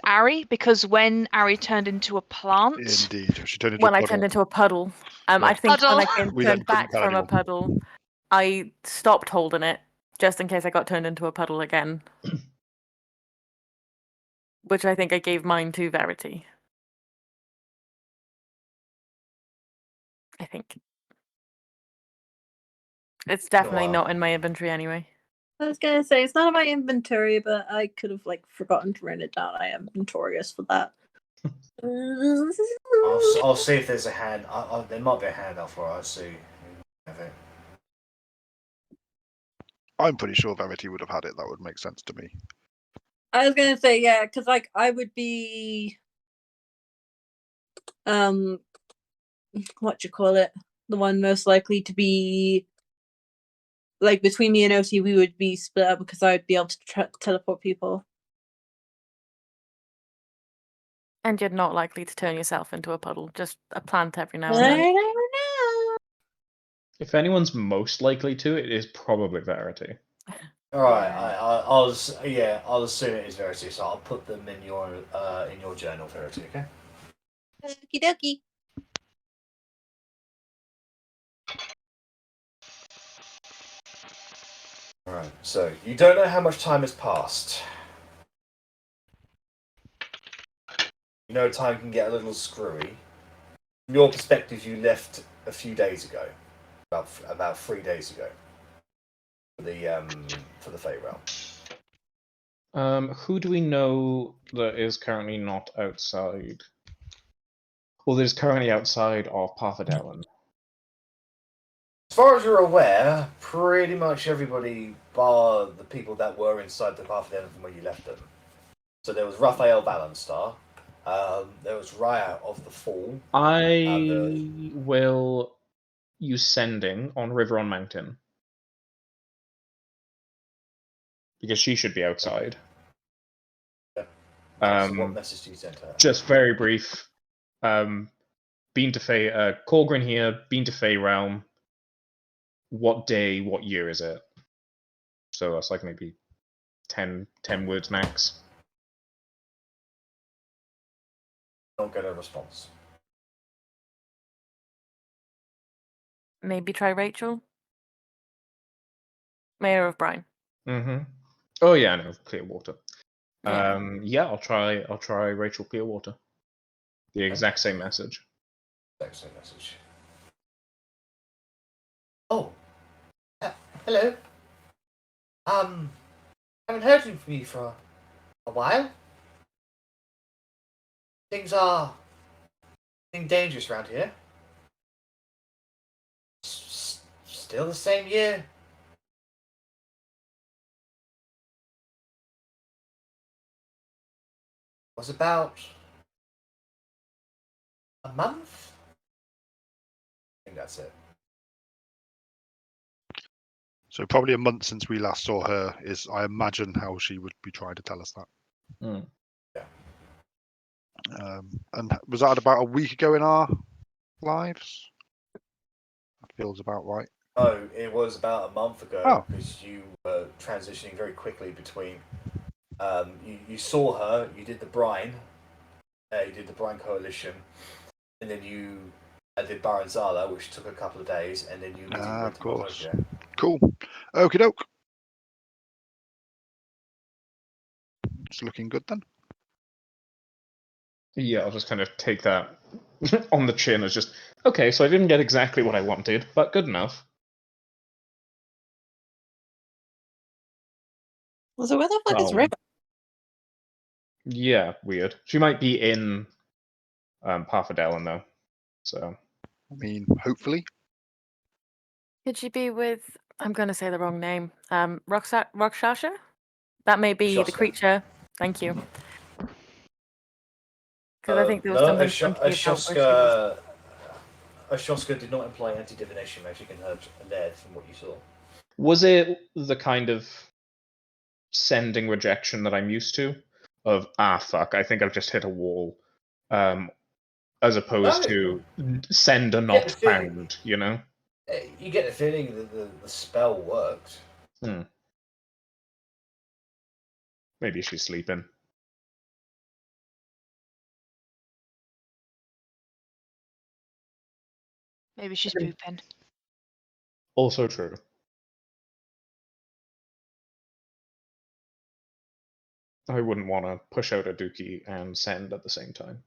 Arri, because when Arri turned into a plant. Indeed, she turned into a puddle. I turned into a puddle. I think when I turned back from a puddle, I stopped holding it just in case I got turned into a puddle again. Which I think I gave mine to Verity. I think. It's definitely Wow. not in my inventory anyway. I was gonna say it's not in my inventory, but I could have forgotten to write it down. I am notorious for that. I'll see if there's a hand. There might be a hand out for it. I'll see. I'm pretty sure Verity would have had it. That would make sense to me. I was gonna say yeah, because I would be what you call it, the one most likely to be between me and Otti, we would be split up because I'd be able to teleport people. And you're not likely to turn yourself into a puddle, just a plant every now I and then. never know. If anyone's most likely to, it is probably Verity. All right, I'll assume it is Verity, so I'll put them in your journal, Verity. Okay. Okie dokie. All right. So you don't know how much time has passed. You know time can get a little screwy. From your perspective, you left a few days ago, about 3 days ago, for the Fey Realm. Who do we know that is currently not outside? Well, that is currently outside of Parfadellen. As far as you're aware, pretty much everybody, bar the people that were inside the Parfadellen from where you left them. So there was Raphael Valenstar. There was Raya of the Fall. I will use sending on River on Mountain. Because she should be outside. Yeah. So what message do you send her? Just very brief. Been to Fey, Korgrin here, been to Fey Realm. What day, what year is it? So that's maybe 10 words max. Don't get a response. Maybe try Rachel. Mayor of Brine. Mm-hmm. Oh yeah, I know, Clearwater. Yeah. I'll try Rachel Clearwater. The exact same message. Exact same message. Oh. Hello. Haven't heard from you for a while. Things are getting dangerous around here. Still the same year. Was about a month? I think that's it. So probably a month since we last saw her is, I imagine, how she would be trying to tell us that. Mm. Yeah. And was that about a week ago in our lives? That feels about right. Oh, it was about a month ago because you were transitioning very quickly between. You saw her. You did the Brine. You did the Brine Coalition, and then you did Baranzala, which took a couple of days, and then you went of to course. Malhoja. Cool. Okie doke. It's looking good then. Yeah, I'll just kind of take that on the chin as just, okay, so I didn't get exactly what I wanted, but good enough. So where the fuck is River? Yeah, weird. She might be in Parfadellen though. So I mean, hopefully. Could she be with? I'm going to say the wrong name. Rakshasha? That may be the Shoska. creature. Thank you. Because I think there was something funky about Shoska did not employ anti-divination magic in her there, from what you saw. was it the kind of sending rejection that I'm used to? Of fuck, I think I've just hit a wall. As opposed to send a not found, you know? You get the feeling that the spell worked. Maybe she's sleeping. Maybe she's pooping. Also true. I wouldn't want to push out a dookie and send at the same time.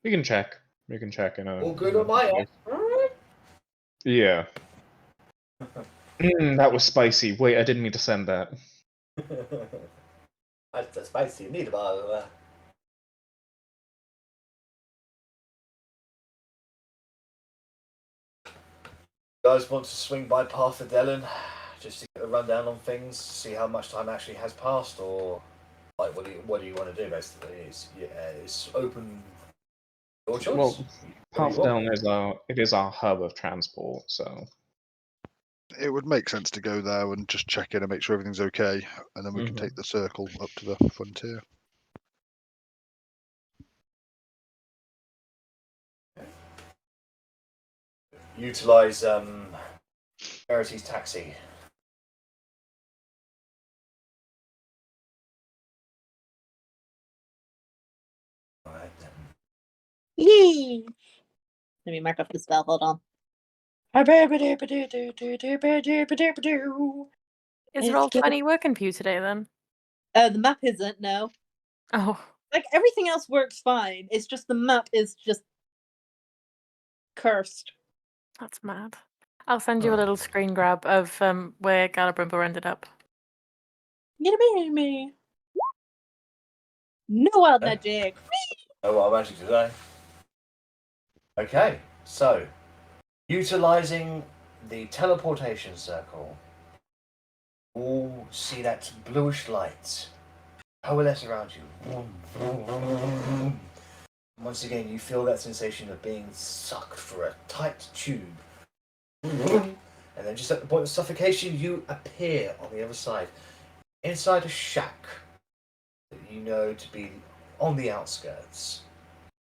We can check. We can check in a. All good on my end. Yeah. That was spicy. Wait, I didn't mean to send that. That's a spicy meatball. You guys want to swing by Path of Dellen just to get a rundown on things, see how much time actually has passed, or like what do you want to do basically? It's open. Your choice. Well, Path of Dellen is our hub of transport, so It would make sense to go there and just check in and make sure everything's okay, and then we can take the circle up to the frontier. Utilize Verity's taxi. Alright then. Yee! Let me mark up the spell. Hold on. Is Roll20 working for you today then? The map isn't, no. Oh. Like, everything else works fine. It's just the map is just cursed. That's mad. I'll send you a little screen grab of where Galabrimbo ended up. Get me. No wild magic. No wild magic today. Okay, so utilizing the teleportation circle, all see that bluish light coalesce around you. Once again, you feel that sensation of being sucked through a tight tube. And then just at the point of suffocation, you appear on the other side, inside a shack that you know to be on the outskirts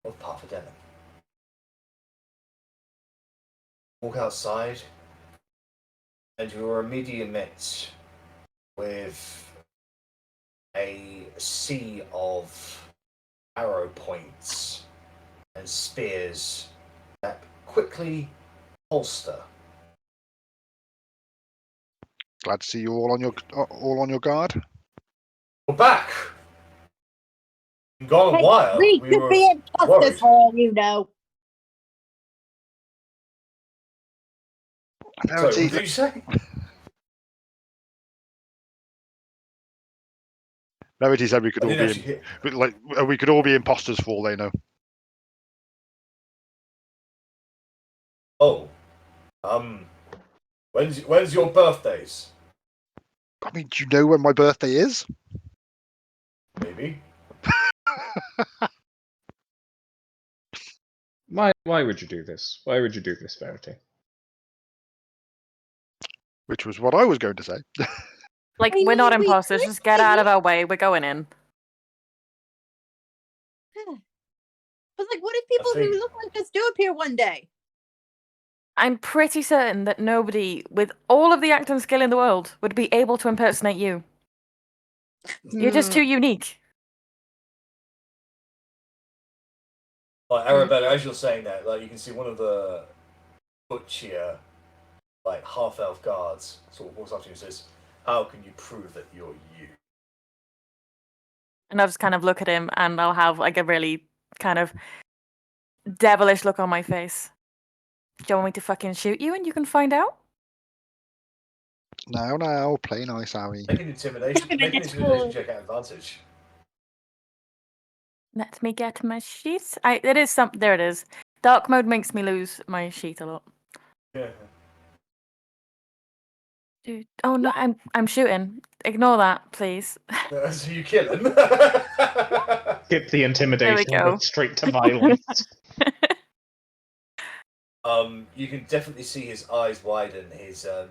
of Path of Dellen. Walk outside, and you are immediately met with a sea of arrow points and spears that quickly holster. Glad to see you all on your guard. We're back. Been gone a while. We could be imposters for all you know. Sorry, what did you say? Verity said we could we could all be imposters for all they know. Oh, when's your birthdays? I mean, do you know when my birthday is? Maybe. Why would you do this? Why would you do this, Verity? Which was what I was going to say. Like, we're not imposters. Just get out of our way. We're going in. But like, what if people who look like us do appear one day? I'm pretty certain that nobody, with all of the acting skill in the world, would be able to impersonate you. You're just too unique. Like Arrabella, as you're saying that, like you can see one of the butchier, like half-elf guards sort of walks up to you and says, "How can you prove that you're you?" And I'll just kind of look at him, and I'll have like a really kind of devilish look on my face. Do you want me to fucking shoot you and you can find out? No, play nice, Arri. Make an intimidation check at advantage. Let me get my sheet. There it is. Dark mode makes me lose my sheet a lot. Yeah. Dude. Oh no, I'm shooting. Ignore that, please. So you kill him. Skip the intimidation and go. go straight to violence. You can definitely see his eyes widen. His a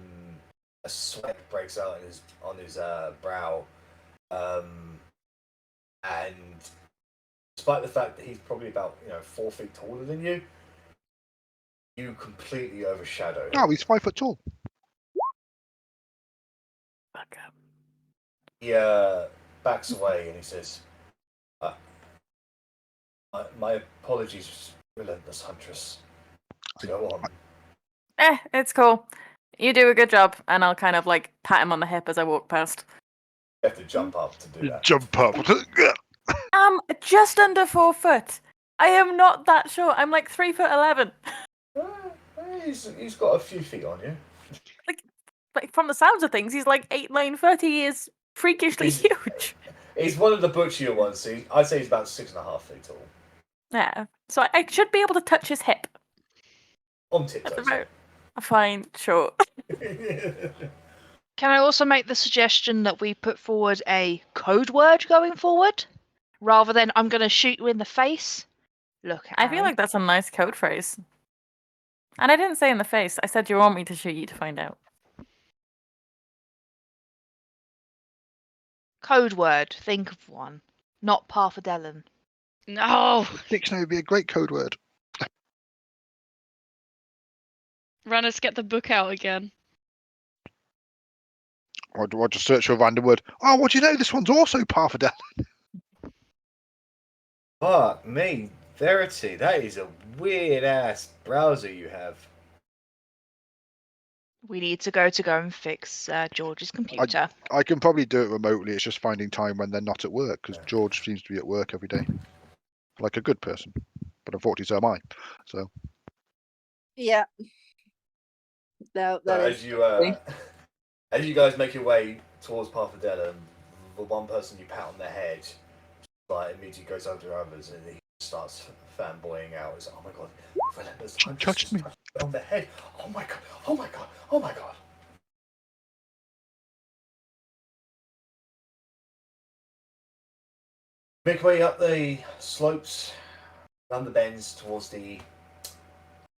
sweat breaks out on his brow, and despite the fact that he's probably about 4 feet taller than you, you completely overshadow him. Oh, he's 5 foot tall. Fuck up. He backs away and he says, "My apologies, relentless huntress. Go on." It's cool. You do a good job, and I'll kind of like pat him on the hip as I walk past. You have to jump up to do that. Jump up. Just under 4 foot. I am not that short. I'm like 3'11". He's got a few feet on you. Like from the sounds of things, he's like 8, 9, 30 years freakishly huge. He's one of the butchier ones. So I'd say he's about 6.5 feet tall. Yeah, so I should be able to touch his hip. On tiptoes. Fine, sure. Can I also make the suggestion that we put forward a code word going forward, rather than "I'm going to shoot you in the face"? Look, I feel like that's a nice code phrase. And I didn't say in the face. I said you want me to shoot you to find out. Code word. Think of one. Not Parfadellen. No! Dictionary would be a great code word. Rennas, get the book out again. Or do I just search for a random word? Oh, what do you know? This one's also Parfadellen. Fuck me, Verity. That is a weird ass browser you have. We need to go and fix George's computer. I can probably do it remotely. It's just finding time when they're not at work, because George seems to be at work every day, like a good person. But unfortunately, so am I. So Yeah. No, that is. As you guys make your way towards Parfadella, the one person you pat on the head, like immediately goes over to others and he starts fanboying out. He's like, "Oh my god, Relentless time touched me on the head! Oh my god! Oh my god! Oh my god!" Make way up the slopes, around the bends towards the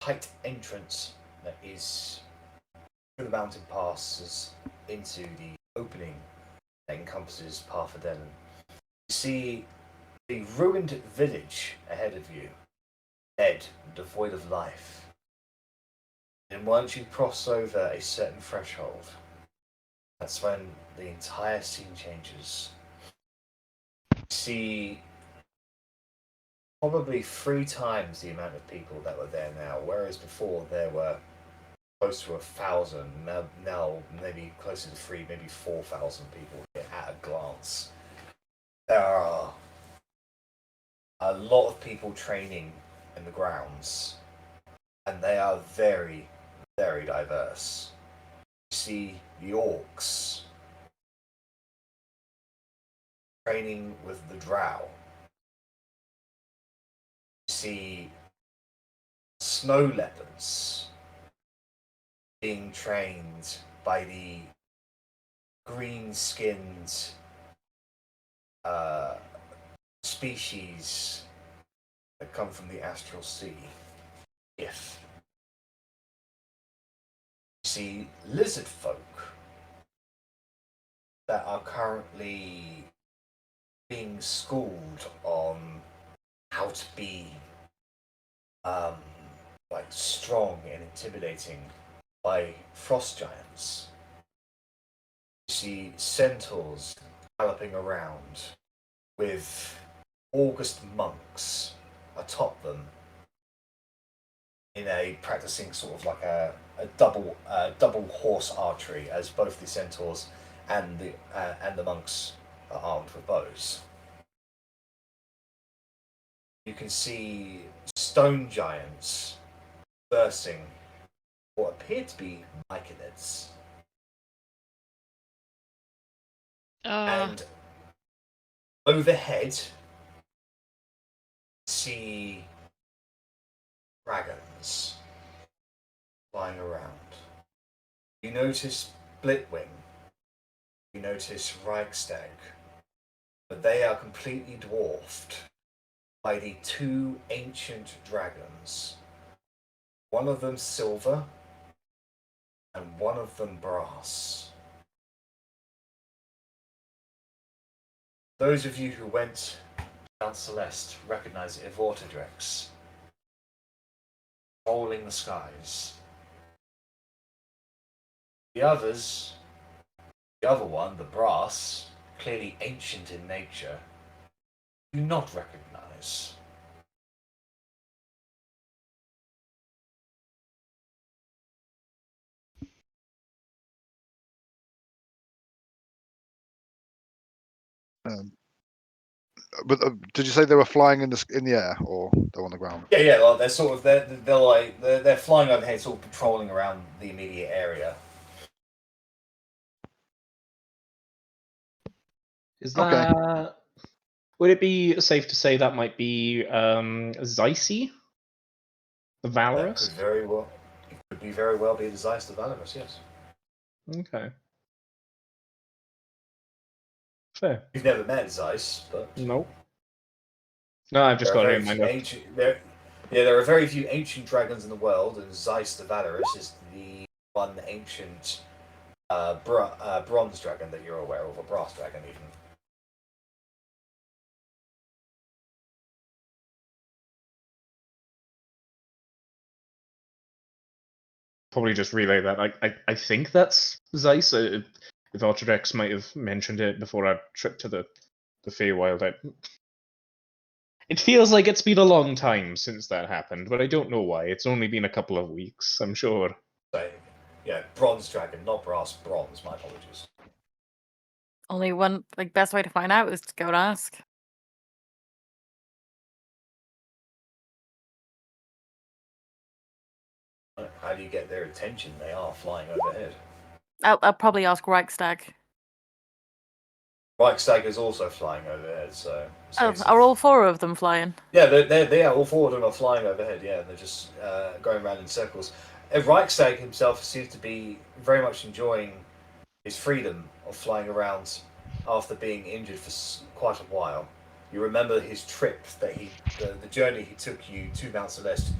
tight entrance that is through the mountain passes into the opening that encompasses Parfadellen. You see the ruined village ahead of you, dead, devoid of life. And once you cross over a certain threshold, that's when the entire scene changes. You see probably 3 times the amount of people that were there now, whereas before there were close to 1,000. Now maybe closer to 3, maybe 4,000 people here at a glance. There are a lot of people training in the grounds, and they are very, very diverse. You see the orcs training with the drow. You see snow leopards being trained by the green-skinned species that come from the astral sea. If you see lizard folk that are currently being schooled on how to be like strong and intimidating by frost giants. You see centaurs galloping around with August monks atop them in a practicing sort of like a double horse archery, as both the centaurs and the monks are armed with bows. You can see stone giants versing what appear to be myconids. And overhead, see dragons flying around. You notice Splitwing. You notice Reichstag. But they are completely dwarfed by the 2 ancient dragons. One of them silver, and one of them brass. Those of you who went down Celeste recognize Ivortadrex, rolling the skies. The others, the other one, the brass, clearly ancient in nature, do not recognize. But did you say they were flying in the air or they're on the ground? Yeah. Well, they're sort of they're flying overhead, sort of patrolling around the immediate area. Is that? Okay. Would it be safe to say that might be Zeisy, the That Valorous? could very well be the Zeiss the Valorous. Yes. Okay. Fair. You've never met Zeiss, but Nope. No, I've just got it in my notes. There are very few ancient dragons in the world, and Zeiss the Valorous is the one ancient bronze dragon that you're aware of, or brass dragon even. Probably just relay that. I think that's Zeiss. If Archrex might have mentioned it before our trip to the Feywild. It feels like it's been a long time since that happened, but I don't know why. It's only been a couple of weeks, I'm sure. So, yeah, bronze dragon, not brass. Bronze. My apologies. Only one, like, best way to find out is to go and ask. How do you get their attention? They are flying overhead. I'll probably ask Reichstag. Reichstag is also flying overhead, so... Are all four of them flying? Yeah, they are. All four of them are flying overhead, yeah. They're just going around in circles. Reichstag himself seems to be very much enjoying his freedom of flying around after being injured for quite a while. You remember his trip, that the journey he took you to Mount Celeste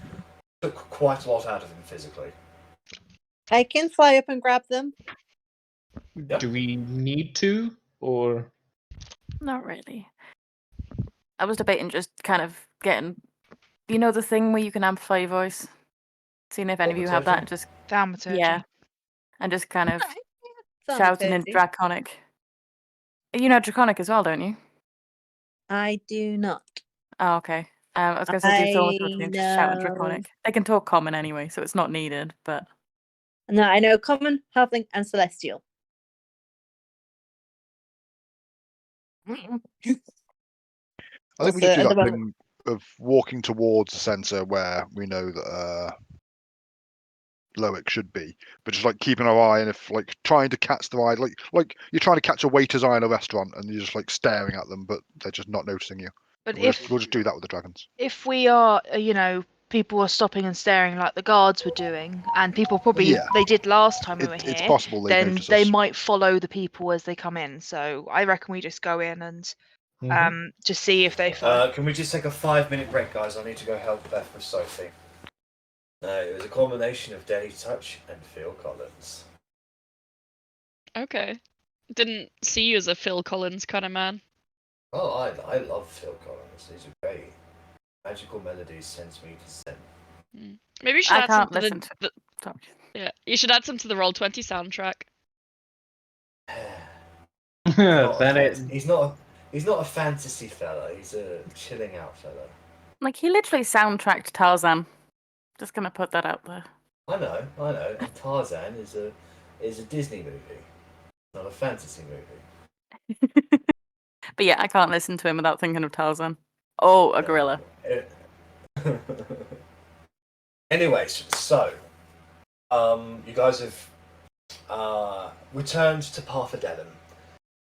took quite a lot out of him physically. I can fly up and grab them. Yep. Do we need to, or...? Not really. I was debating just kind of getting, you know, the thing where you can amplify your voice? Seeing if any of you have that, and just, Thaumaturgy. yeah, and just kind of Thaumaturgy. shouting in Draconic. You know Draconic as well, don't you? I do not. Oh, okay. I was going to say, do Thaumaturgy and just shout in know. Draconic. They can talk Common anyway, so it's not needed, but... No, I know Common, Halfling, and Celestial. I think we just do that thing of walking towards the centre where we know that Loic should be, but just like keeping our eye and if like trying to catch the eye, like you're trying to catch a waiter's eye in a restaurant and you're just like staring at them, but they're just not noticing you. But we'll just do that with the dragons. If we are, people are stopping and staring like the guards were doing, and people probably they did last time we were here. It's possible then they might follow the people as they come in. So I reckon we just go in and just see if they follow. Can we just take a 5-minute break, guys? I need to go help Beth with Sophie. It was a combination of Daddy Touch and Phil Collins. Okay. Didn't see you as a Phil Collins kind of man. Oh, I love Phil Collins. These are great. Magical melodies sends me to zen. Maybe you should add some to listen the... Yeah, you should add some to the Roll20 soundtrack. He's not a fantasy fella. He's a chilling out fella. Like, he literally soundtracked Tarzan. Just gonna put that out there. I know. And Tarzan is a Disney movie, not a fantasy movie. But yeah, I can't listen to him without thinking of Tarzan. Oh, a gorilla. Anyways, so you guys have returned to Parfadellum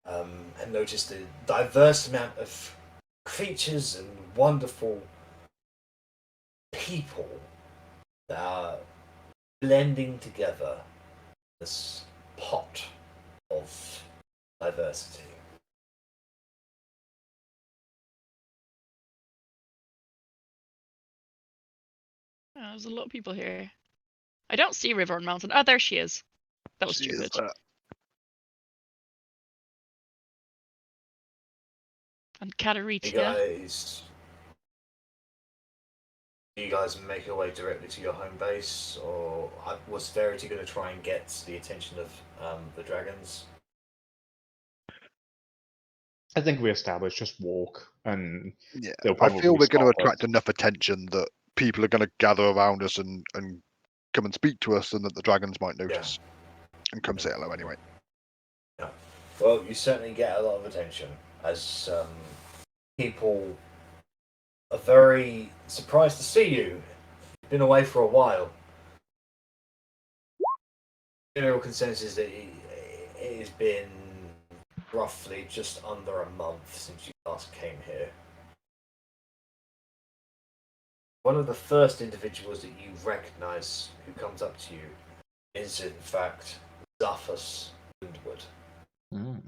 and noticed the diverse amount of creatures and wonderful people that are blending together this pot of diversity. Oh, there's a lot of people here. I don't see River on Mountain. Oh, there she is. That was stupid. And Katarita. You guys make your way directly to your home base, or was Verity going to try and get the attention of the dragons? I think we established just walk, and yeah, I feel we're going to attract enough attention that people are going to gather around us and come and speak to us, and that the dragons might notice and come say hello anyway. Yeah. Well, you certainly get a lot of attention as people are very surprised to see you. You've been away for a while. The general consensus is that it has been roughly just under a month since you last came here. One of the first individuals that you recognize who comes up to you is, in fact, Zuffus Windward. Mm.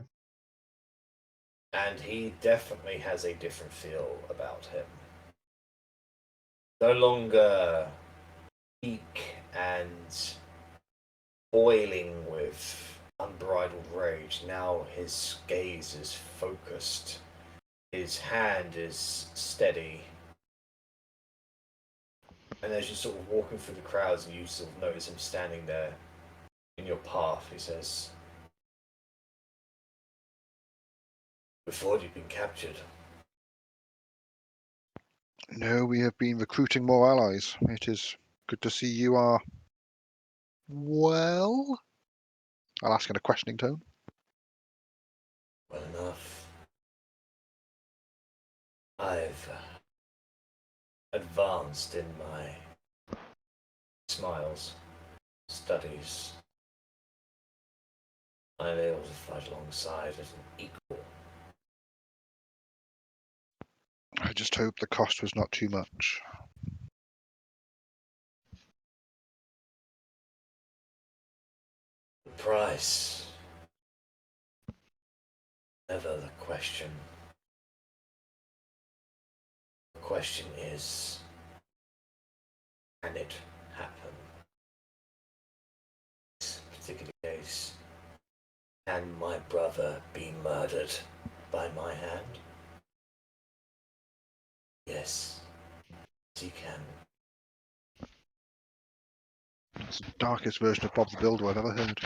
And he definitely has a different feel about him. No longer weak and boiling with unbridled rage. Now his gaze is focused. His hand is steady. And as you're sort of walking through the crowds and you sort of notice him standing there in your path, he says, "We thought you'd been captured." No, we have been recruiting more allies. It is good to see you are well. I'll ask in a questioning tone. Well enough. I've advanced in my smiles, studies. I'm able to fight alongside as an equal. I just hope the cost was not too much. The price. Never the question. The question is, can it happen? In this particular case, can my brother be murdered by my hand? Yes, he can. It's the darkest version of Bob the Builder I've ever heard.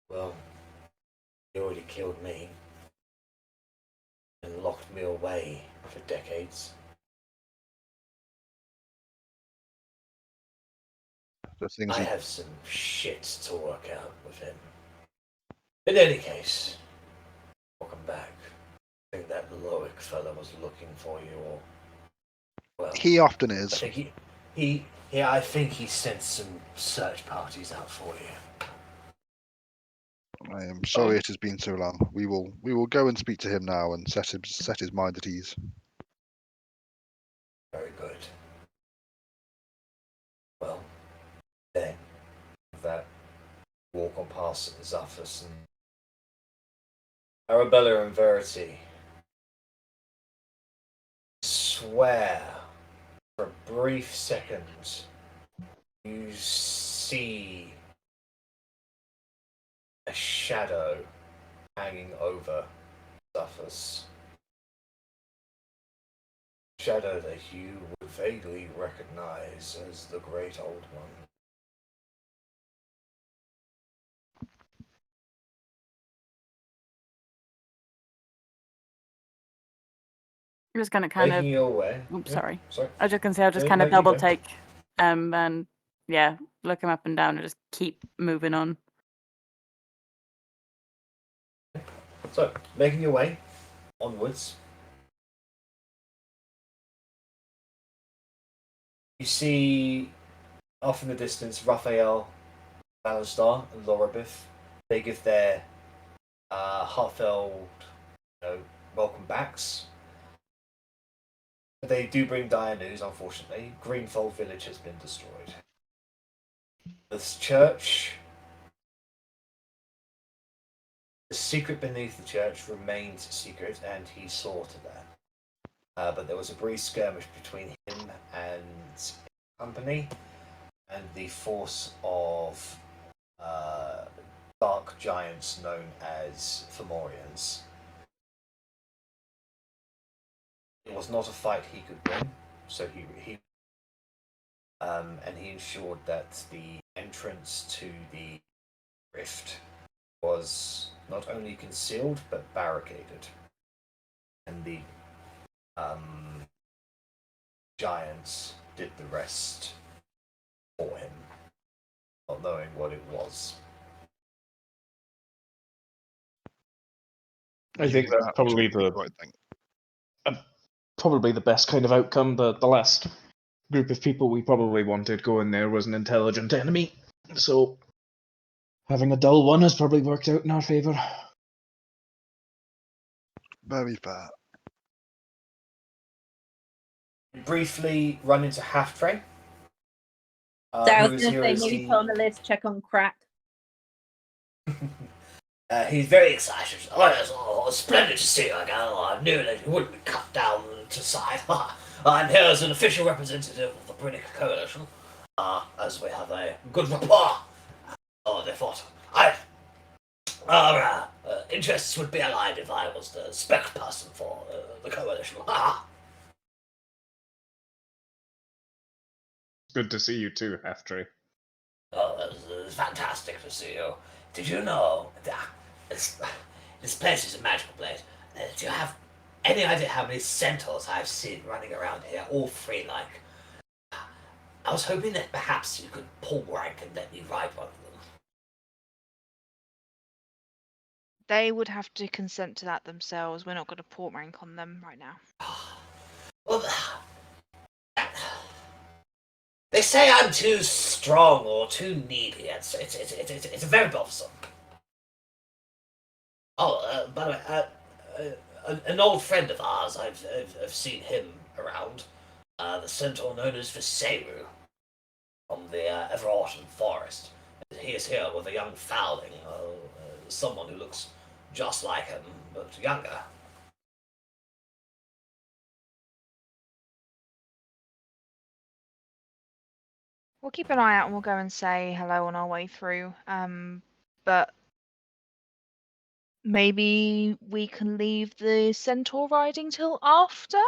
Well, he already killed me and locked me away for decades. The things I he... have some shit to work out with him. In any case, welcome back. I think that Loic fella was looking for you, or well, He often I is. think I think he sent some search parties out for you. I am sorry it has been so long. We will go and speak to him now and set his mind at ease. Very good. Well, then that walk on past Zuffus and Arrabella and Verity swear for a brief second you see a shadow hanging over Zuffus. Shadow that you would vaguely recognize as the Great Old One. I'm just gonna kind Making of. your way. Oops, Yeah, sorry. sorry. I was just gonna say I'll just No, kind of no, you double go. take, and yeah, look him up and down and just keep moving on. So, making your way onwards, you see off in the distance Raphael, Balanstar, and Lorabith. They give their heartfelt, welcome backs. They do bring dire news, unfortunately. Greenfold village has been destroyed. This church, the secret beneath the church remained secret, and he saw to that. But there was a brief skirmish between him and company and the force of dark giants known as Fomorians. It was not a fight he could win, so he ensured that the entrance to the rift was not only concealed but barricaded, and the giants did the rest for him, not knowing what it was. I think that's probably probably the best kind of outcome. The last group of people we probably wanted going there was an intelligent enemy, so having a dull one has probably worked out in our favour. Very fair. Briefly run into Half Train. So I was going to say, maybe put on the list, check on crack. He's very excited. Oh, it's splendid to see you again. I knew that he wouldn't be cut down to size. I'm here as an official representative of the British Coalition, as we have a good rapport. Oh, they thought our interests would be aligned if I was the spokesperson for the Coalition. Good to see you too, Half-Tree. Oh, it's fantastic to see you. Did you know that this place is a magical place? Do you have any idea how many centaurs I've seen running around here, all free like? I was hoping that perhaps you could pull rank and let me ride one of them. They would have to consent to that themselves. We're not going to port rank on them right now. Well, they say I'm too strong or too needy. It's very bothersome. Oh, by the way, an old friend of ours, I've seen him around. The centaur known as Viseru from the Everaughton Forest. He is here with a young foundling, someone who looks just like him, but younger. We'll keep an eye out and we'll go and say hello on our way through. But maybe we can leave the centaur riding till after?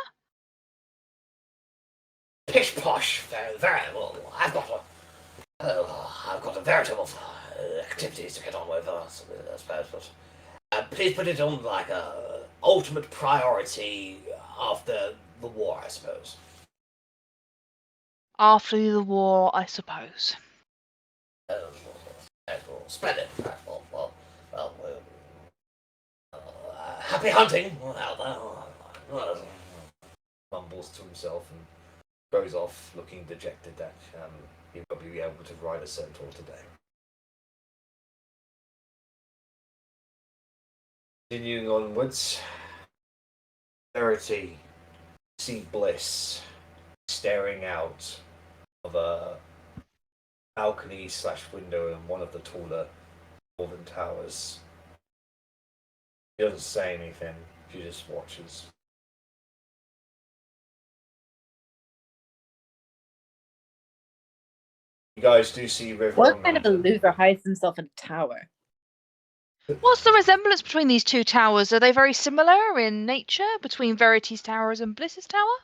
Pish posh, very, very well. I've got a veritable activities to get on with, I suppose. But please put it on like a ultimate priority after the war, I suppose. After the war, I suppose. Splendid. Well, happy hunting. Mumbles to himself and goes off looking dejected that he'll probably be able to ride a centaur today. Continuing onwards, Verity, see Bliss staring out of a balcony / window in one of the taller Dwarven towers. She doesn't say anything, she just watches. You guys do see River. What kind of a loser hides himself in a tower? What's the resemblance between these two towers? Are they very similar in nature between Verity's towers and Bliss's tower?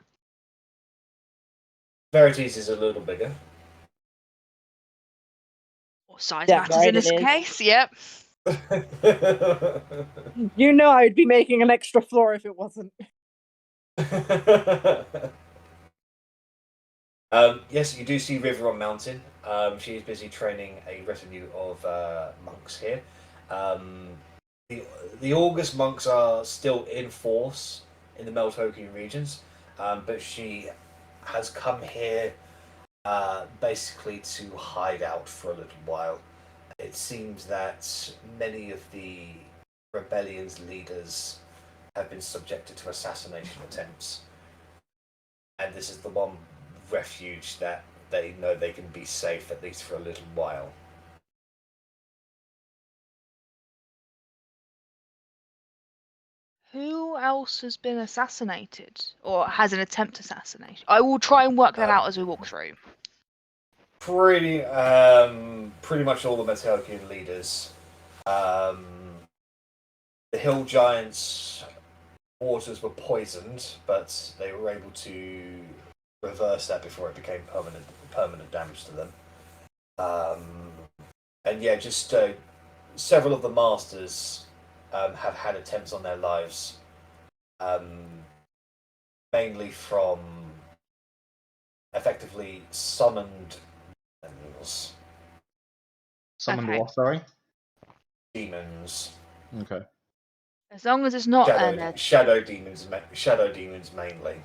Verity's is a little bigger. Or size Yeah, matters right, in this it is. case, yep. You know I'd be making an extra floor if it wasn't. Yes, you do see River on Mountain. She is busy training a retinue of monks here. The August monks are still in force in the Meltokian regions, but she has come here basically to hide out for a little while. It seems that many of the rebellion's leaders have been subjected to assassination attempts, and this is the one refuge that they know they can be safe at least for a little while. Who else has been assassinated or has an attempt assassination? I will try and work that out as we walk through. Pretty much all the Meltokian leaders. The hill giants' waters were poisoned, but they were able to reverse that before it became permanent damage to them. And yeah, just several of the masters have had attempts on their lives, mainly from effectively summoned demons. Summoned Okay. what, sorry? Demons. Okay. As long as it's not shadow demons mainly.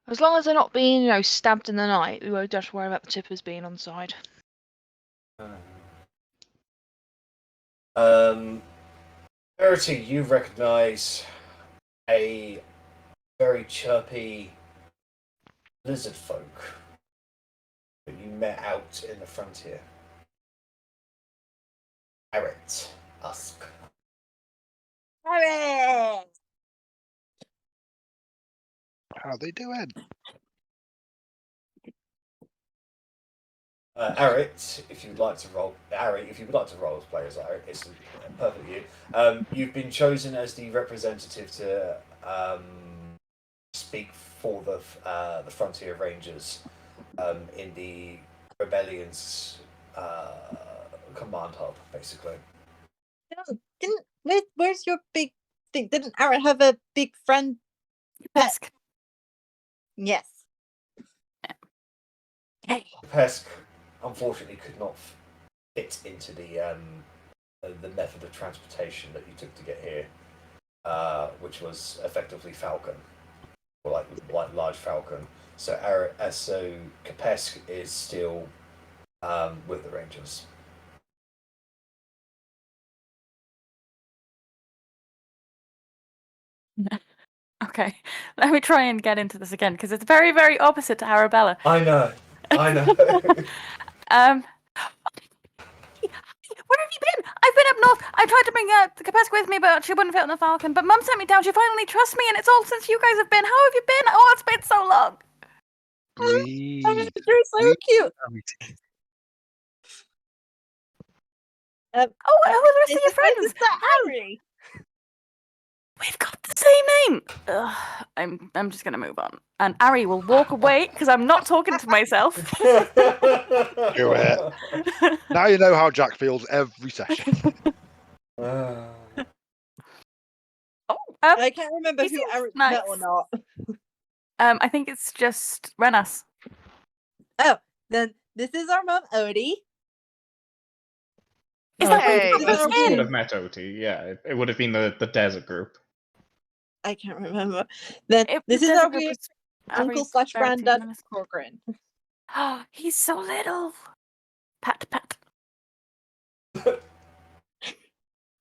As long as they're not being, stabbed in the night, we won't have to worry about the tippers being on side. Verity, you recognise a very chirpy lizard folk that you met out in the frontier. Arrit, Usk. Arri! How they doing? Arrit, if you would like to roll as players, Arrit, it's perfect you. You've been chosen as the representative to speak for the Frontier Rangers in the Rebellion's command hub, basically. Where's your big thing? Didn't Arri have a big friend? Pesk. Yes. Hey. Pesk, unfortunately, could not fit into the method of transportation that you took to get here, which was effectively Falcon, or like large Falcon. So Kapesk is still with the Rangers. Okay, let me try and get into this again because it's very, very opposite to Arrabella. I know. Where have you been? I've been up north. I tried to bring the Kapesk with me, but she wouldn't fit on the Falcon. But Mum sent me down. She finally trusts me, and it's all since you guys have been. How have you been? Oh, it's been so long. Breathe. You're so cute. Who are the rest of your friends? Is that Arri? We've got the same name. Ugh, I'm just gonna move on. And Arri will walk away because I'm not talking to myself. Do it. Now you know how Jack feels every session. I can't remember who Arri met or not. I think it's just Rennas. Oh, then this is our mum, Otti. Is that Hey. where you I got would have met Otti, yeah. It would have been the desert group. I can't remember. Then this is our weird uncle / granddad, Korgrin. Oh, he's so little. Pat, pat.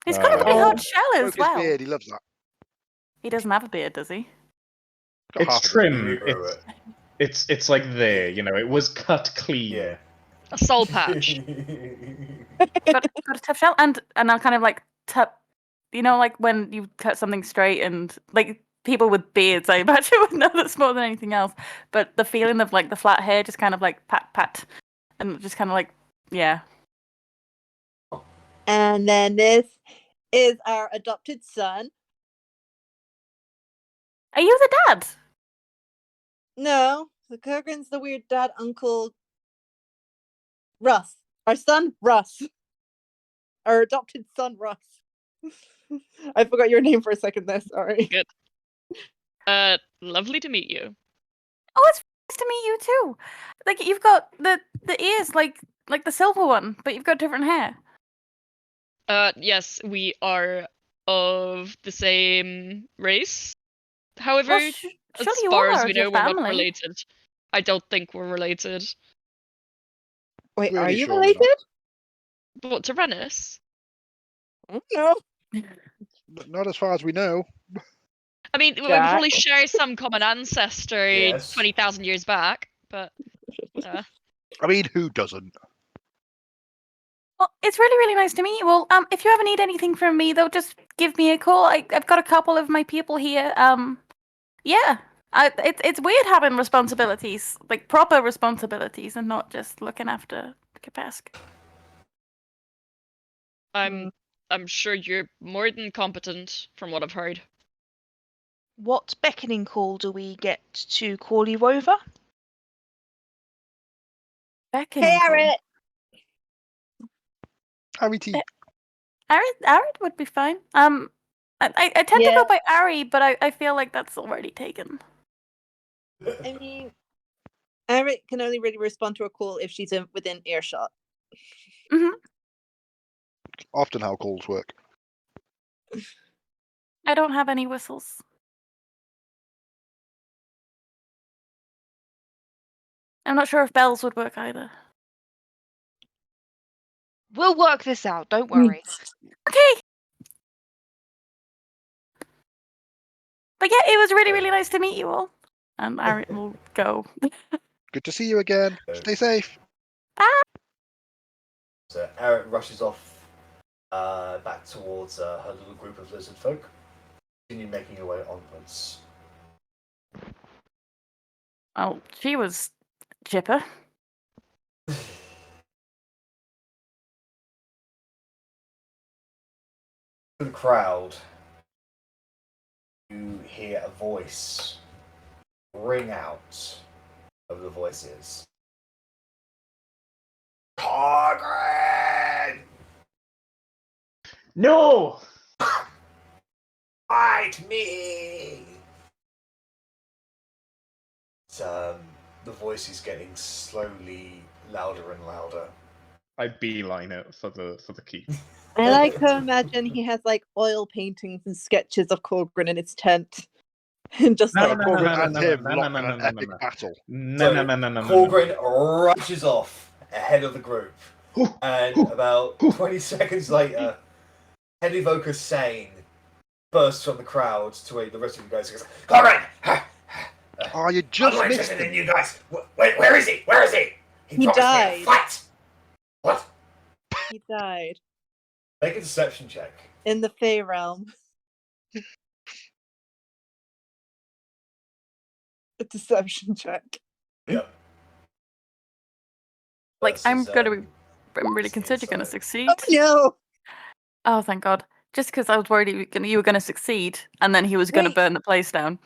He's got a really hard shell as His well. beard, he loves that. He doesn't have a beard, does he? Got It's half of it. trim. It's like there, it was cut clean. Yeah. A soul patch. got a tough shell, and I'll kind of like tap. Like when you cut something straight, and like people with beards, I imagine would know this more than anything else. But the feeling of like the flat hair, just kind of like pat pat, and just kind of like yeah. And then this is our adopted son. Are you the dad? No, the Korgrin's the weird dad, Uncle Russ. Our son, Russ. Our adopted son, Russ. I forgot your name for a second there, sorry. Good. Lovely to meet you. Oh, it's nice to meet you too. Like you've got the ears like the silver one, but you've got different hair. Yes, we are of the same race. However, Well, as surely you far all as are we if you're know, we're not family. related. I don't think we're related. Wait, Really are you sure we're related? But to Rennas? No. Not as far as we know. I mean, we Jack. probably share some common ancestry Yes. 20,000 years back, but... I mean, who doesn't? Well, it's really, really nice to meet you all. If you ever need anything from me, though, just give me a call. I've got a couple of my people here. Yeah. It's weird having responsibilities, like proper responsibilities, and not just looking after Kapesk. I'm sure you're more than competent, from what I've heard. What beckoning call do we get to call you over? Hey, Arri. Harry Arri would be fine. I tend to go by Arri, but I feel like that's already taken. I mean, Arri can only really respond to a call if she's within earshot. Mm-hmm. Often how calls work. I don't have any whistles. I'm not sure if bells would work either. We'll work this out. Don't worry. Okay. But yeah, it was really nice to meet you all. And Arri will go. Good to see you again. Stay safe. So Arri rushes off back towards her little group of lizard folk. Continue making your way onwards. Oh, she was chipper. To the crowd, you hear a voice ring out over the voices. Korgrin! No! Fight me! The voice is getting slowly louder and louder. I beeline it for the key. I like to imagine he has like oil paintings and sketches of Korgrin in his tent. And just like Korgrin and him locked in an epic battle. No. Korgrin rushes off ahead of the group. And about 20 seconds later, Head Evoker Sane bursts from the crowd to where the rest of you guys goes, Korgrin! Oh, you just I'm not missed interested him. in you guys. Where is he? Where is he? He promised me a died. fight. What? he died Make a deception check. in the Fey realm. A deception check. Yep. Like, I'm Versus, really considered gonna succeed. Oh, no. Oh, thank God. Just because I was worried you were gonna succeed, and then he was gonna Wait. burn the place down.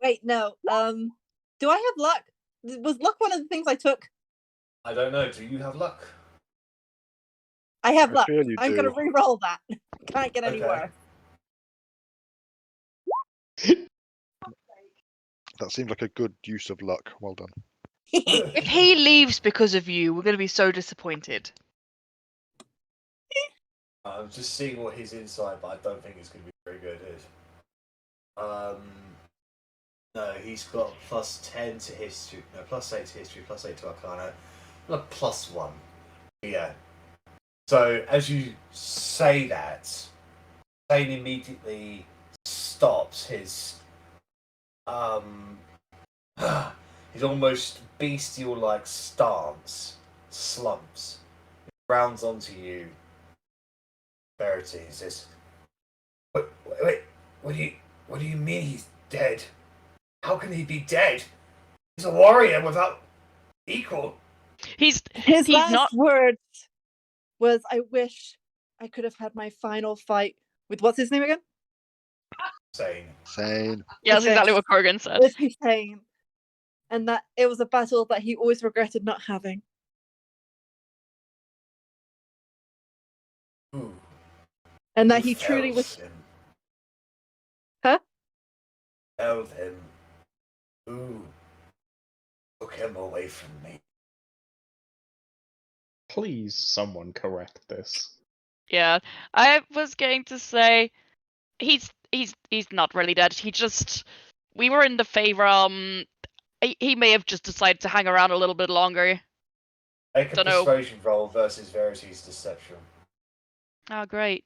Wait, no. Do I have luck? Was luck one of the things I took? I don't know. Do you have luck? I have luck. feel you I'm do. gonna re-roll that. Can't get any Okay. worse. That seems like a good use of luck. Well done. If he leaves because of you, we're going to be so disappointed. I'm just seeing what his insight, but I don't think it's going to be very good. No, he's got +10 to history, no, +8 to history, +8 to arcana, +1. Yeah. So as you say that, Zane immediately stops his his almost bestial-like stance, slumps, rounds onto you. Verity says, "Wait, what do you mean he's dead? How can he be dead? He's a warrior without equal." His He's last not. words was, "I wish I could have had my final fight with what's his name again?" Sane. Yeah, that's exactly what Korgrin said. With Hussein, and that it was a battle that he always regretted not having. Ooh. And that Who he truly fells was. him? Huh? Held him. Ooh. Took him away from me. Please, someone correct this. Yeah, I was going to say he's not really dead. We were in the Fey realm. He may have just decided to hang around a little bit longer. Make a Dunno. persuasion roll versus Verity's deception. Oh, great.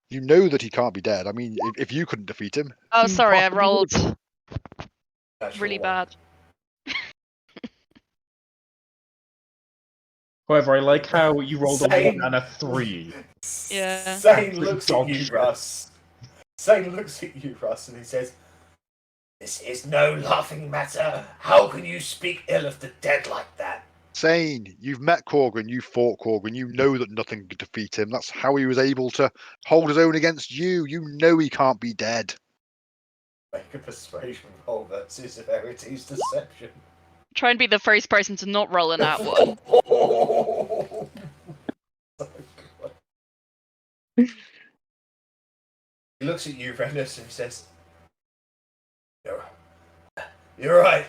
You know that he can't be dead. I mean, if you couldn't defeat him. Oh, who sorry, I possibly would? rolled Natural really one. bad. However, I like how you rolled a Same. 1 and a 3. Yeah. Sane looks at Dog you, shit. Russ. Sane looks at you, Russ, and he says, "This is no laughing matter. How can you speak ill of the dead like that?" Sane, you've met Korgrin, you fought Korgrin, you know that nothing could defeat him. That's how he was able to hold his own against you. You know he can't be dead. Make a persuasion roll versus Verity's deception. Try and be the first person to not roll in that one. He looks at you, Rennas, and he says, You're right.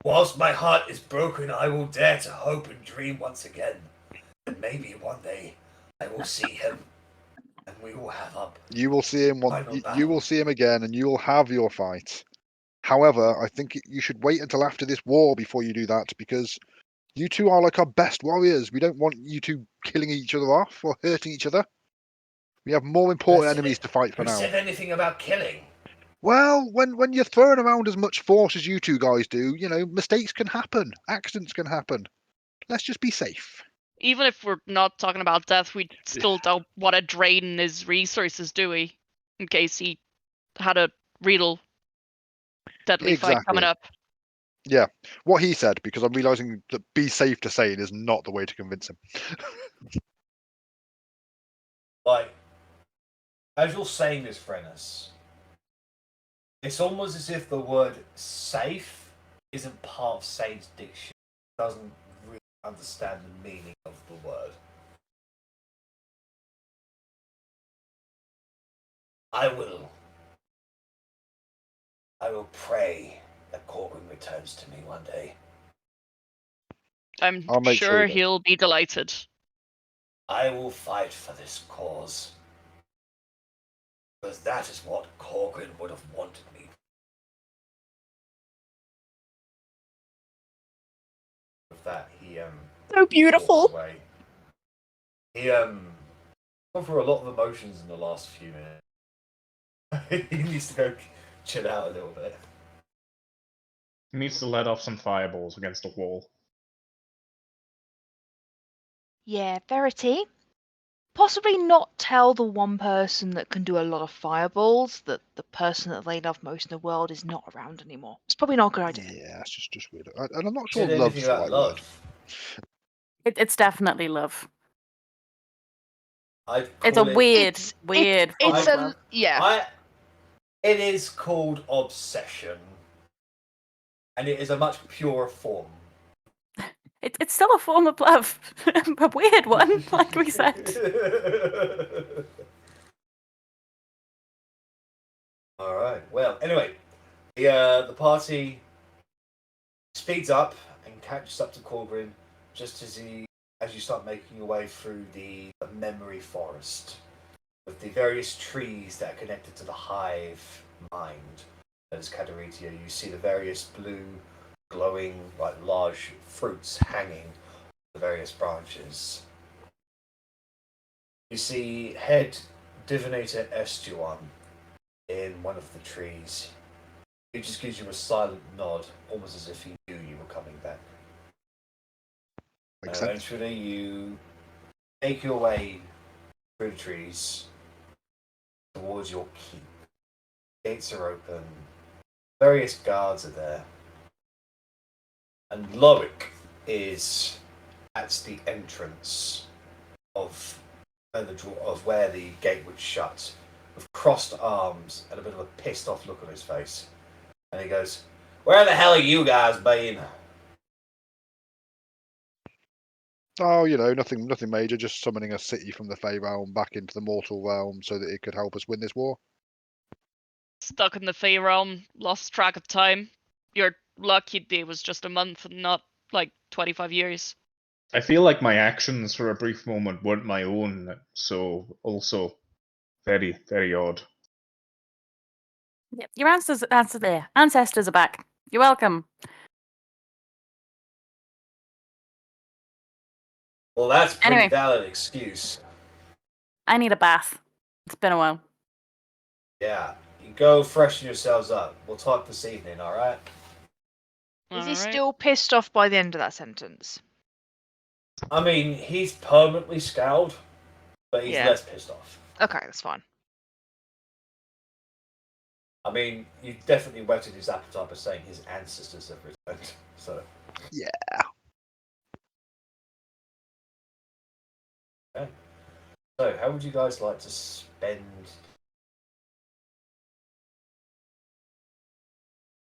Whilst my heart is broken, I will dare to hope and dream once again. And maybe one day I will see him, and we will have up. You will see him you will see him again, and you will have your fight. However, I think you should wait until after this war before you do that, because you two are like our best warriors. We don't want you two killing each other off or hurting each other. We have more important enemies to fight for Who now. said anything about killing? Well, when you're throwing around as much force as you two guys do, mistakes can happen. Accidents can happen. Let's just be safe. Even if we're not talking about death, we still don't want to drain his resources, do we? In case he had a real deadly fight coming up. Yeah, what he said, because I'm realizing that be safe to say it is not the way to convince him. Like, as you're saying this, Rennas, it's almost as if the word safe isn't part of Sage's dictionary. It doesn't really understand the meaning of the word. I will pray that Korgrin returns to me one day. I'm I'll make sure he he'll be delighted. I will fight for this cause. Because that is what Korgrin would have wanted me. With that, he So beautiful. walks away. He gone through a lot of emotions in the last few minutes. He needs to go chill out a little bit. He needs to let off some fireballs against the wall. Yeah, Verity. Possibly not tell the one person that can do a lot of fireballs that the person that they love most in the world is not around anymore. It's probably not a good idea. Yeah, it's just weird. And I'm not Said sure love's anything the about right word. love. It's definitely love. It's a weird It's yeah. It is called obsession, and it is a much purer form. It's still a form of love, a weird one, like we said. All right. Well, anyway, the party speeds up and catches up to Korgrin just as you start making your way through the memory forest with the various trees that are connected to the hive mind that is Kadaritia. You see the various blue, glowing, like large fruits hanging on the various branches. You see head divinator Estuan in one of the trees. He just gives you a silent nod, almost as if he knew you were coming back. Makes sense. Eventually, you make your way through the trees towards your keep. Gates are open. Various guards are there. And Loic is at the entrance of where the gate would shut, with crossed arms and a bit of a pissed off look on his face. And he goes, "Where the hell are you guys been?" Oh, nothing major, just summoning a city from the Fey realm back into the mortal realm so that it could help us win this war. Stuck in the Fey realm, lost track of time. You're lucky day was just a month and not like 25 years. I feel like my actions for a brief moment weren't my own, so also very, very odd. Yep, your ancestors are back. You're welcome. Well, that's a pretty Anyway. valid excuse. I need a bath. It's been a while. Yeah, you go freshen yourselves up. We'll talk this evening, alright? Is he still pissed off by the end of that sentence? I mean, he's permanently scowled, but he's less pissed off. Okay, that's fine. I mean, you definitely whetted his appetite by saying his ancestors have returned, so... Yeah. Okay. So, how would you guys like to spend...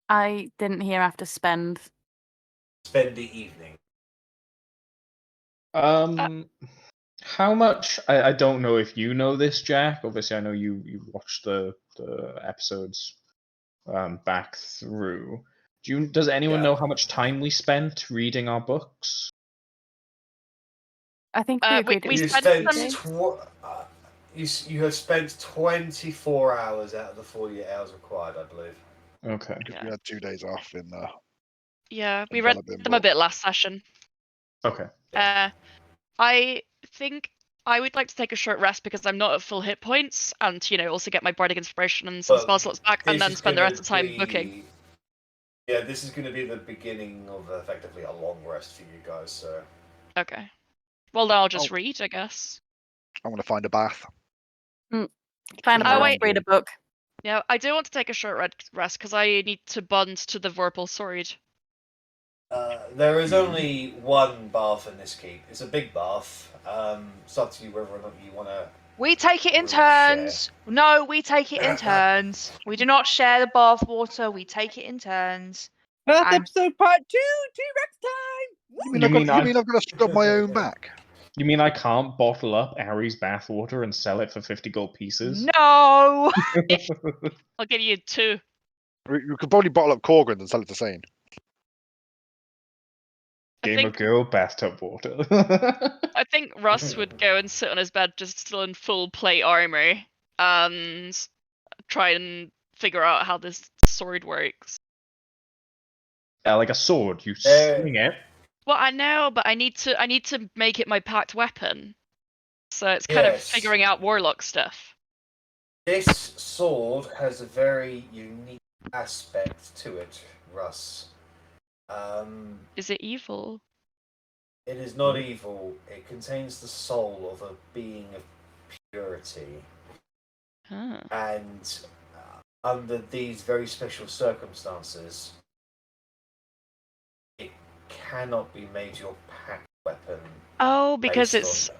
I didn't hear after spend. Spend the evening. How much? I don't know if you know this, Jack. Obviously, I know you watched the episodes back through. Does anyone know how much time we spent reading our books? I think we agreed it we was You spent spent some- you have spent 24 hours out of the 48 hours required, I believe. Okay. Because we had 2 days off in Yeah, we in read Bella them a bit last session. Okay. I think I would like to take a short rest because I'm not at full hit points, and also get my bardic inspiration and some Well, spell slots back, and This then is spend the gonna rest of the time be- booking. Yeah, this is going to be the beginning of effectively a long rest for you guys. So Okay. Well, then I'll just Oh. read, I guess. I'm going to find a bath. Find Oh, a book, wait. read a book. Yeah, I do want to take a short rest because I need to bond to the Vorpal sword. there is only one bath in this keep. It's a big bath. It's up to you whether or not you want to. We take it in Group share. turns. No, we take it in turns. We do not share the bath water. We take it in turns. Bath And- episode part 2, T-Rex time! You mean I've got to scrub my own back? You mean I can't bottle up Arri's bathwater and sell it for 50 gold pieces? No. I'll give you 2. You could probably bottle up Korgrin and sell it to Sane. I Gamer think girl bathtub water. I think Russ would go and sit on his bed just still in full plate armor and try and figure out how this sword works. Yeah, like a sword, you Eh. swing it. Well, I know, but I need to make it my packed weapon. So it's kind of Yes. figuring out warlock stuff. This sword has a very unique aspect to it, Russ. Is it evil? It is not evil. It contains the soul of a being of purity. Huh. And under these very special circumstances, it cannot be made your packed weapon. Oh, because based it's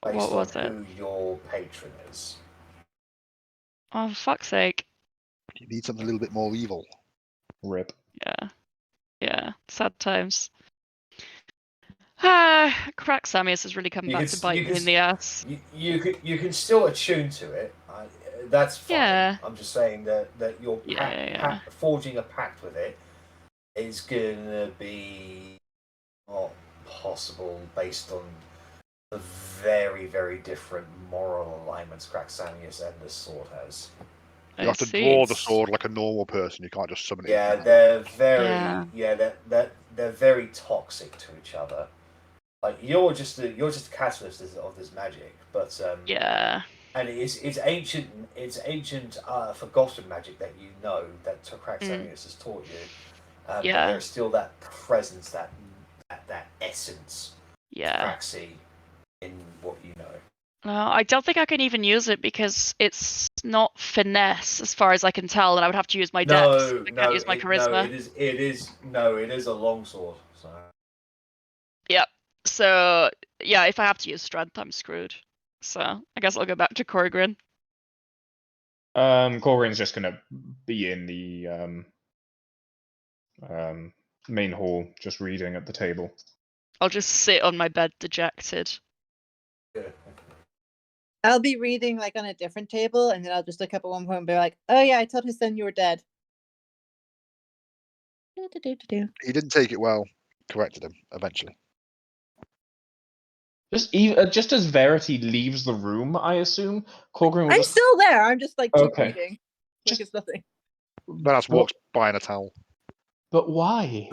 what was on it? who your patron is. Oh, fuck's sake. You need something a little bit more evil. Rip. Yeah. Sad times. Crack Samius has really come You back can- to bite you me can in the ass. You can still attune to it. That's fine. Yeah. I'm just saying that your Yeah. forging a pact with it is gonna be not possible based on the very, very different moral alignments Craxanius and this sword has. You have to draw the sword like a normal person. You can't just summon it. Yeah, they're very Yeah. they're very toxic to each other. Like you're just a catalyst of this magic, but Yeah. and it's ancient forgotten magic that you know that Craxanius has taught you. But Yeah. there's still that presence, that essence Yeah. Craxy in what you know. No, I don't think I can even use it because it's not finesse as far as I can tell, and I would have to use my dex. I can't use my charisma. It is a longsword. So Yep. So yeah, if I have to use strength, I'm screwed. So I guess I'll go back to Korgrin. Korgrin's just gonna be in the main hall, just reading at the table. I'll just sit on my bed dejected. I'll be reading like on a different table, and then I'll just look up at one point and be like, "Oh yeah, I told his son you were dead." He didn't take it well. Corrected him eventually. Just as Verity leaves the room, I assume Korgrin will I'm just. still there. I'm just like keep Okay. reading, like Just- it's nothing. Rennas walks by in a towel. But why?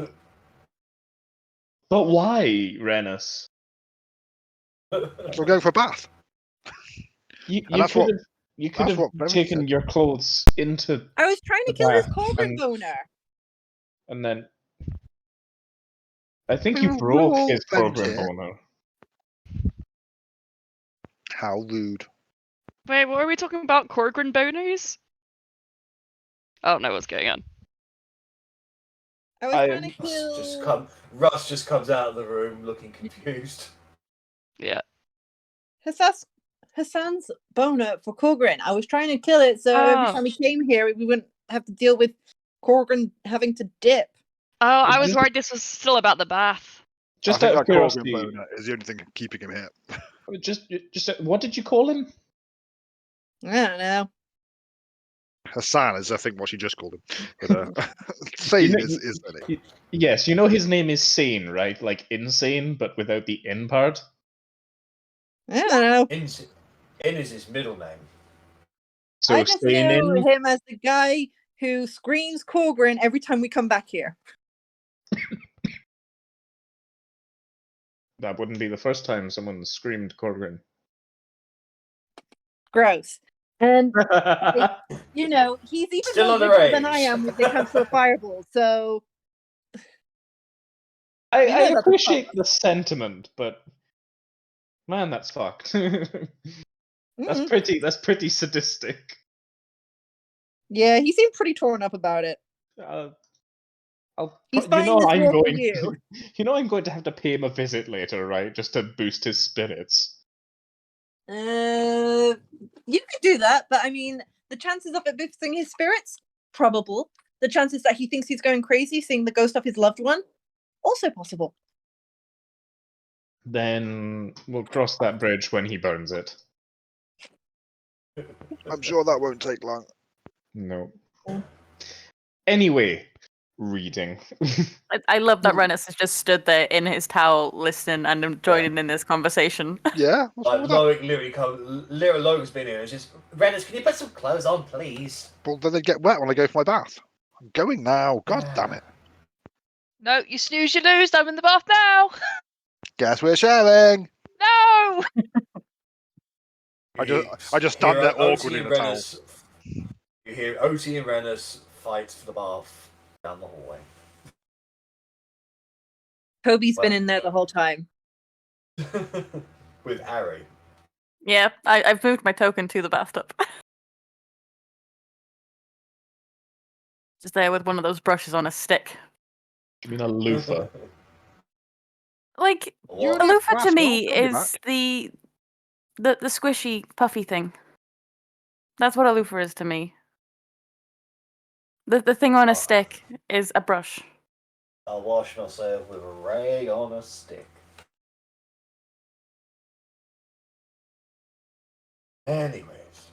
But why, Rennas? So we're going for a bath. You that's could what- have you could that's have what Verity taken said. your clothes into I was trying to The kill his bath Korgrin and- boner. and then. I think We you were broke all his friends Korgrin here. boner. How rude. Wait, what are we talking about? Korgrin boners? I don't know what's going on. I was trying to kill Russ just comes out of the room looking confused. Yeah. Hassan's boner for Korgrin. I was trying to kill it, so every Oh. time he came here, we wouldn't have to deal with Korgrin having to dip. Oh, I was Just- worried this was still about the bath. Just I out think of that Korgrin curiosity, boner is the only thing keeping him here. just what did you call him? I don't know. Hassan is, I think, what she just called him. But Sane is the name. Yes, you know his name is Sane, right? Like insane, but without the in part. I don't know. In is his middle name. So I just Sane know in. him as the guy who screams Korgrin every time we come back here. That wouldn't be the first time someone screamed Korgrin. Gross. And you know, he's even Still more underage. visual than I am when it comes to a fireball. So I know that's a appreciate problem. the sentiment, but man, that's fucked. That's pretty sadistic. Yeah, he seemed pretty torn up about it. He's fighting this war for you. You know, I'm going to have to pay him a visit later, right? Just to boost his spirits. You could do that, but I mean, the chances of it boosting his spirits, probable. The chances that he thinks he's going crazy, seeing the ghost of his loved one, also possible. Then we'll cross that bridge when he burns it. I'm sure that won't take long. No. Anyway, reading. I love that Rennas has just stood there in his towel, listening and joining in this conversation. Yeah. Like Loic literally Loic's been here and just Rennas, can you put some clothes on, please? Well, then they get wet when I go for my bath. I'm going now. God damn it. No, you snooze, you lose. I'm in the bath now. Guess we're sharing. No. I just stand there awkwardly in the towel. You hear Otti and Rennas fight for the bath down the hallway. Toby's been in there the whole time. With Arri. Yeah, I've moved my token to the bathtub. Just there with one of those brushes on a stick. You mean a loofah? Like, What? a loofah to me Don't be is the squishy, puffy thing. That's what a loofah is to me. The thing on a stick is a brush. I'll wash myself with a rag on a stick. Anyways.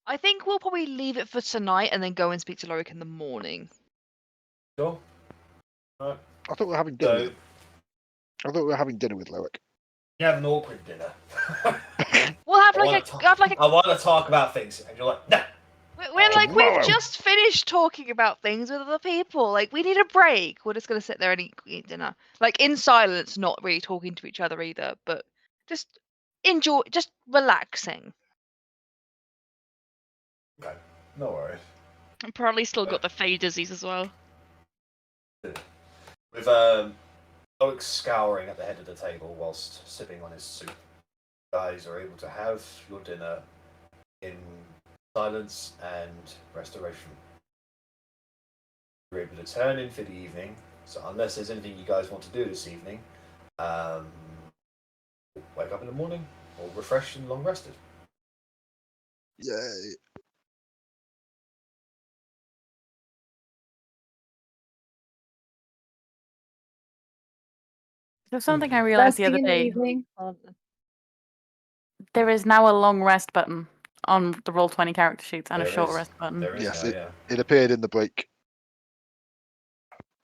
I think we'll probably leave it for tonight and then go and speak to Loic in the morning. Sure. Right. I thought we were having dinner. With Loic. You have an awkward dinner. We'll have I want to talk about things, and you're like, nah. We're like, we've just finished talking about things with other people. Like, we need a break. We're just gonna sit there and eat dinner, like in silence, not really talking to each other either, but just enjoy, just relaxing. Okay, no worries. I'm probably still got the Fey disease as well. With Loic scouring at the head of the table whilst sipping on his soup, you guys are able to have your dinner in silence and restoration. You're able to turn in for the evening, so unless there's anything you guys want to do this evening, wake up in the morning, all refreshed and long rested. Yay. There's something I realized the other day. There is now a long rest button on the Roll20 character sheets and a short rest button. Yes, it appeared in the break.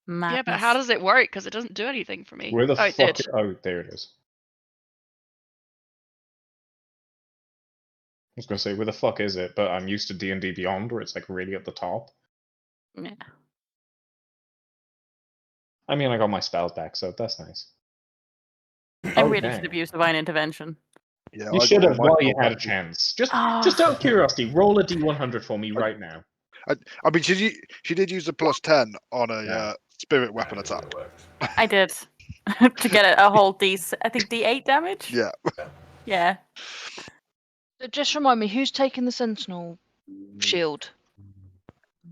Madness. Yeah, but how does it work? Because it doesn't do anything for me. Where the it fuck? did. Oh, there it is. I was gonna say, where the fuck is it? But I'm used to D&D Beyond, where it's like really at the top. Yeah. I mean, I got my spells back, so that's nice. I really should have used Divine Intervention. Yeah, you should have while you had a chance. Just out of curiosity, roll a D100 for me right now. I mean, she did use a +10 on a spirit weapon attack. I did. To get a whole I think D8 damage? Yeah. Yeah. Just remind me, who's taking the Sentinel shield?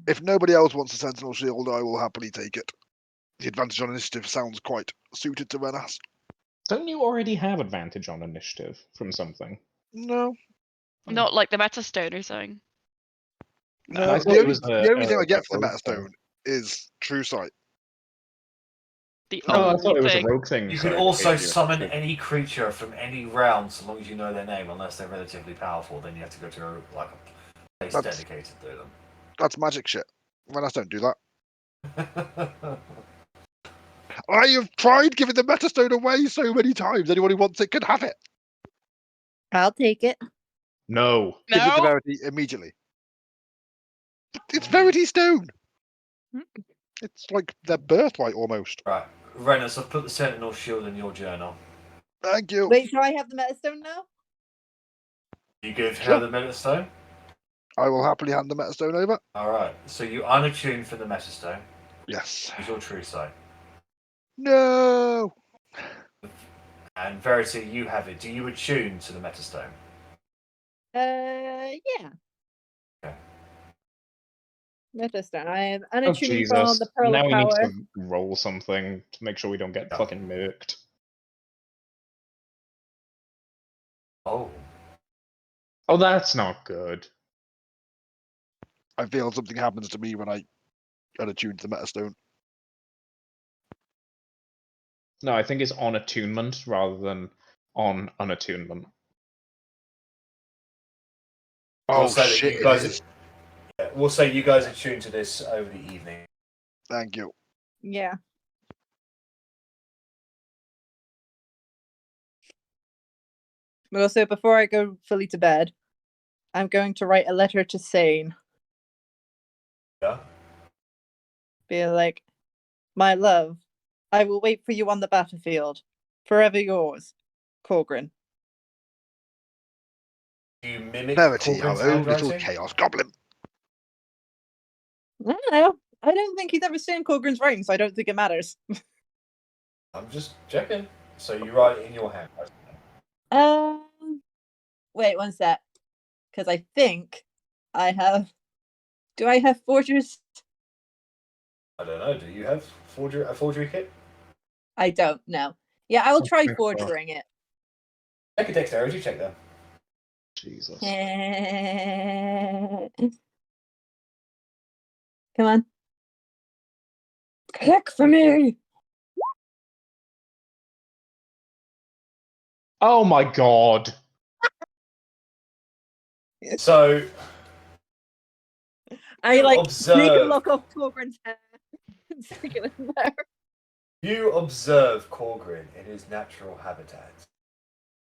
If nobody else wants a Sentinel shield, I will happily take it. The advantage on initiative sounds quite suited to Rennas. Don't you already have advantage on initiative from something? No. Not like the Meta Stone or something. No, the only thing I get for the Meta Stone is True Sight. I thought it was a rogue thing. You can also summon any creature from any realm, so long as you know their name, unless they're relatively powerful. Then you have to go to a place dedicated to them. That's magic shit. Rennas don't do that. I have tried giving the Metastone away so many times. Anyone who wants it can have it. I'll take it. No. Give it to No. Verity immediately. It's Verity Stone. It's like their birthright almost. Right. Rennas, I've put the Sentinel Shield in your journal. Thank you. Wait, do I have the Metastone now? You give Sure. her the Metastone? I will happily hand the Metastone over. Alright, so you unattune for the Metastone. Yes. Use your true sight. No. And Verity, you have it. Do you attune to the Metastone? Yeah. Okay. Metastone. I am Oh unattuning from Jesus! the Pearl Now of we need Power. to roll something to make sure we don't get Yeah. fucking murked. Oh. Oh, that's not good. I feel something happens to me when I unattune to the Metastone. No, I think it's on attunement rather than on unattunement. Oh We'll say that shit! you It guys is. We'll say you guys attune to this over the evening. Thank you. Yeah. But also, before I go fully to bed, I'm going to write a letter to Sane. Yeah? Be like, my love, I will wait for you on the battlefield. Forever yours, Korgrin. Do you mimic Verity, Korgrin's hello, little handwriting? chaos goblin. I don't know. I don't think he's ever seen Korgrin's writing, so I don't think it matters. I'm just checking. So you write it in your hand. Wait one sec. Because I think I have. Do I have forgers? I don't know. Do you have a forgery kit? I don't know. Yeah, I will try Okay. forgering it. Take a dexterity check then. Jesus. Come on. Click for me! Oh my god! So I You like observe. make a look off Korgrin's hair and stick it in there. you observe Korgrin in his natural habitat.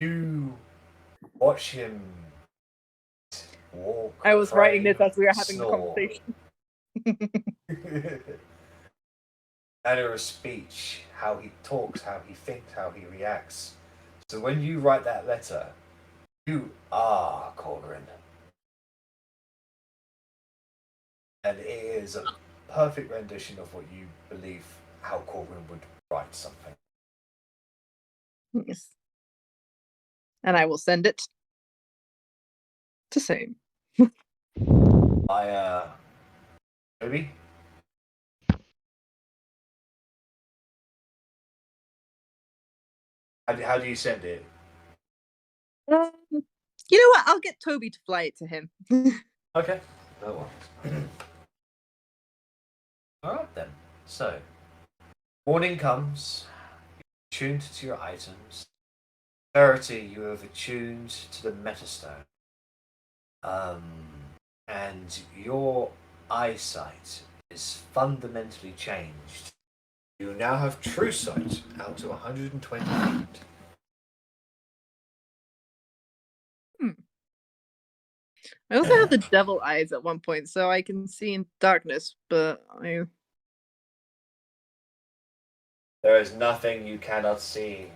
You watch him walk. I was writing pray, this as we were having the snore. conversation. Manner of speech, how he talks, how he thinks, how he reacts. So when you write that letter, you are Korgrin. And it is a perfect rendition of what you believe how Korgrin would write something. Yes. And I will send it to Sane. Maybe? How do you send it? You know what? I'll get Toby to fly it to him. Okay. No worries. Alright then. So, morning comes. You're attuned to your items. Verity, you have attuned to the Metastone. And your eyesight is fundamentally changed. You now have true sight out to 120 feet. I also have the devil eyes at one point, so I can see in darkness, but There is nothing you cannot see.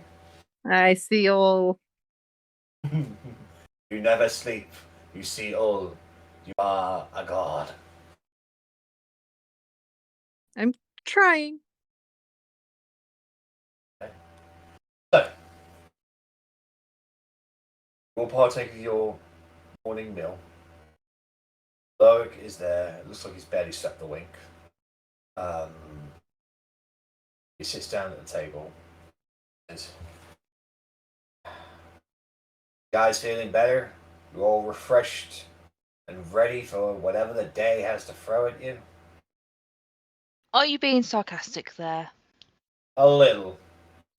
I see all. You never sleep. You see all. You are a god. I'm trying. So, we'll partake of your morning meal. Loic is there. It looks like he's barely slept a wink. He sits down at the table. Says, guys feeling better? You all refreshed and ready for whatever the day has to throw at you? Are you being sarcastic there? A little.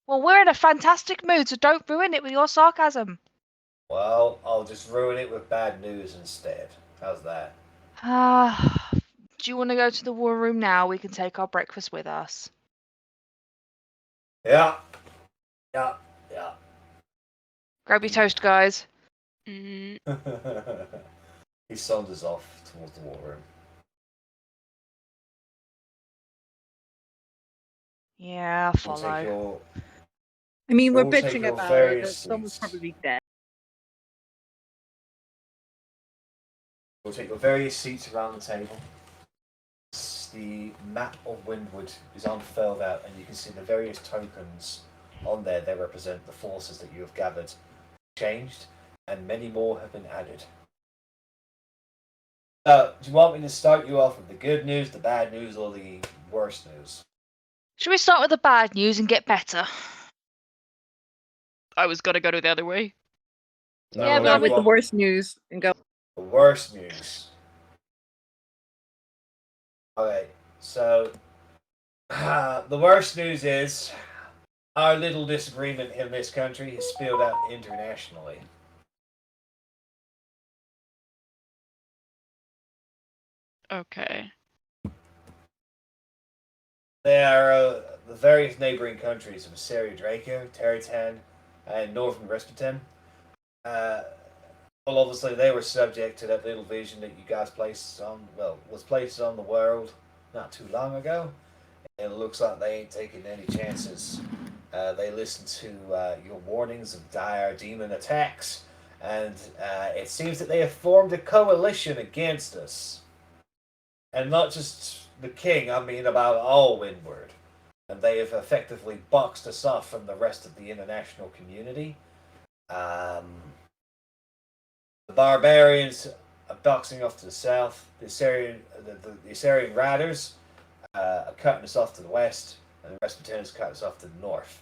Well, we're in a fantastic mood, so don't ruin it with your sarcasm. Well, I'll just ruin it with bad news instead. How's that? Ah, Do you want to go to the war room now? We can take our breakfast with us. Yeah. Grab your toast, guys. Mm, He saunters off towards the war room. Yeah, We'll take follow. your, I mean, we're We'll take bitching your about it. various Someone's seats. probably dead. we'll take your various seats around the table. The map of Windward is unfurled out, and you can see the various tokens on there. They represent the forces that you have gathered, changed, and many more have been added. Do you want me to start you off with the good news, the bad news, or the worst news? Should we start with the bad news and get better? I was gonna go the other way. No, Yeah, I'll but go I'm with the worst news and go. The worst news. Okay, so the worst news is our little disagreement in this country has spilled out internationally. Okay. There are the various neighbouring countries of Assyria Draco, Territan, and Northern Resputin. Well, obviously they were subject to that little vision that you guys was placed on the world not too long ago. And it looks like they ain't taking any chances. They listened to your warnings of dire demon attacks, and it seems that they have formed a coalition against us. And not just the king, I mean about all Windward. And they have effectively boxed us off from the rest of the international community. The barbarians are boxing off to the south. The Assyrian riders are cutting us off to the west, and the Resputans cut us off to the north.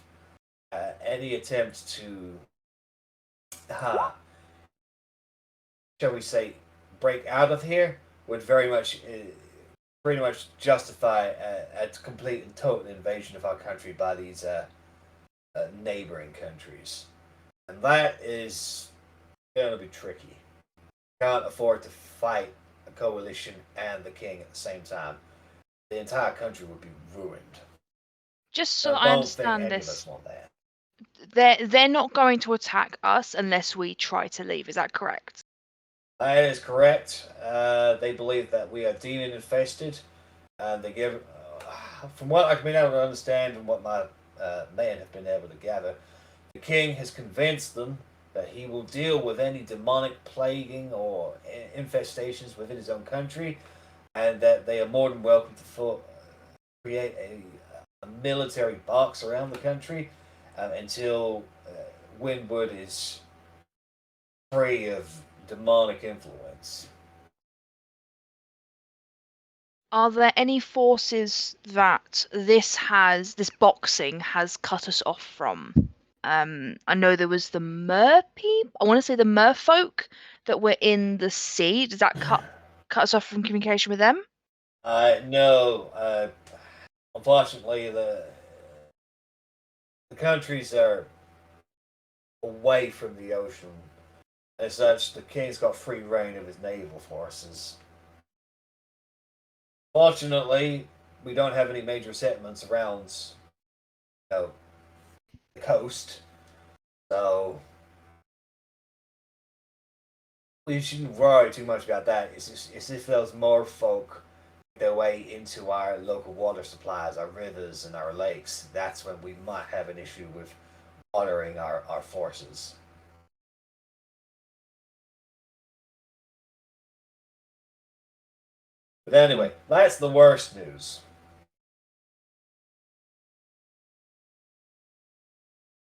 Any attempt to, shall we say, break out of here would pretty much justify a complete and total invasion of our country by these neighboring countries. And that is going to be tricky. Can't afford to fight a coalition and the king at the same time. The entire country would be ruined. Just so I I don't think understand any of this, us want that. they're not going to attack us unless we try to leave. Is that correct? That is correct. They believe that we are demon infested, and they give, from what I've been able to understand and what my men have been able to gather, the king has convinced them that he will deal with any demonic plaguing or infestations within his own country, and that they are more than welcome to create a military box around the country until Windward is free of demonic influence. Are there any forces that this boxing has cut us off from? I know there was the mer people. I want to say the merfolk that were in the sea. Does that cut us off from communication with them? No. Unfortunately, the countries are away from the ocean. As such, the king's got free reign of his naval forces. Fortunately, we don't have any major settlements around, the coast, so we shouldn't worry too much about that. It's if those more folk make their way into our local water supplies, our rivers and our lakes, that's when we might have an issue with watering our forces. But anyway, that's the worst news.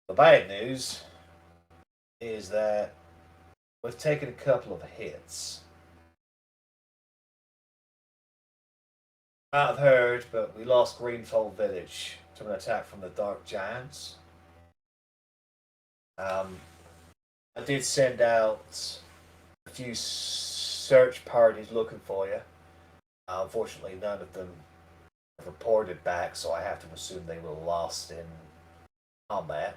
The bad news is that we've taken a couple of hits. I've heard, but we lost Greenfold Village to an attack from the Dark Giants. I did send out a few search parties looking for you. Unfortunately, none of them have reported back, so I have to assume they were lost in combat.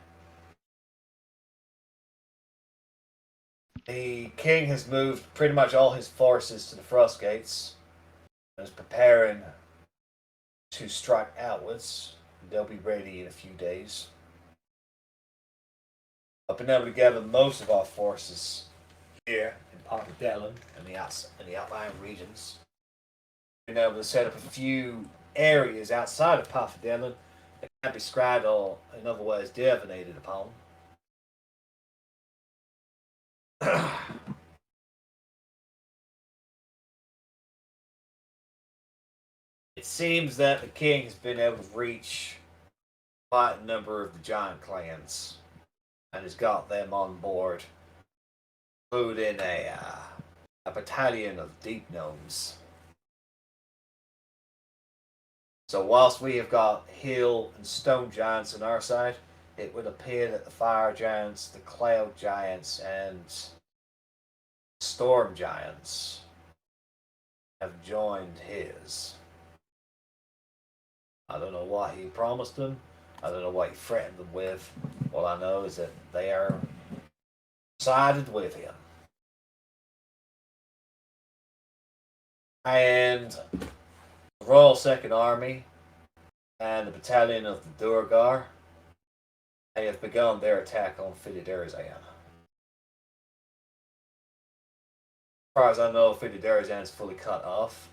The king has moved pretty much all his forces to the Frost Gates. is preparing to strike outwards. They'll be ready in a few days. I've been able to gather most of our forces here in Parkadellin and the outlying regions. Been able to set up a few areas outside of Parkadellin that can't be scryed or in other words divinated upon. It seems that the king has been able to reach quite a number of the giant clans and has got them on board, including a battalion of deep gnomes. So whilst we have got hill and stone giants on our side, it would appear that the fire giants, the cloud giants, and storm giants have joined his. I don't know what he promised them. I don't know what he threatened them with. All I know is that they are sided with him. And the Royal Second Army and the battalion of the Durgar, they have begun their attack on Fididerzan. As far as I know, Fididerzan is fully cut off,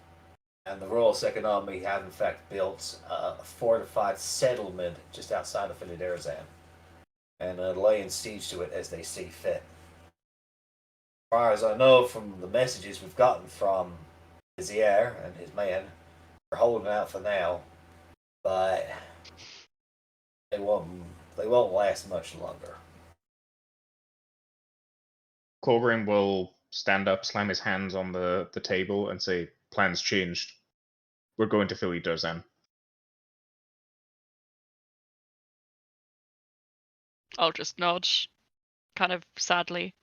and the Royal Second Army have in fact built a fortified settlement just outside of Fididerzan, and laying siege to it as they see fit. As far as I know from the messages we've gotten from Vizier and his men, they're holding out for now, but they won't last much longer. Korgrin will stand up, slam his hands on the table, and say, "Plans changed. We're going to Philly Durzan." I'll just nod, kind of sadly.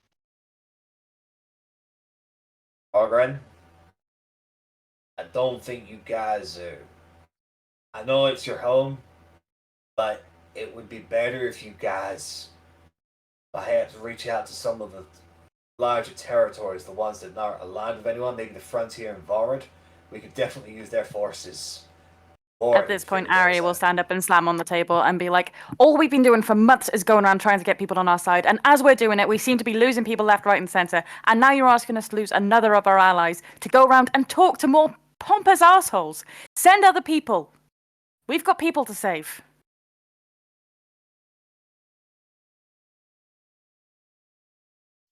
Korgrin, I don't think you guys are. I know it's your home, but it would be better if you guys perhaps reach out to some of the larger territories, the ones that aren't aligned with anyone, maybe the frontier and Vorod. We could definitely use their forces. At this point, Arri will stand up and slam on the table and be like, all we've been doing for months is going around trying to get people on our side. And as we're doing it, we seem to be losing people left, right, and centre. And now you're asking us to lose another of our allies to go around and talk to more pompous assholes. Send other people. We've got people to save.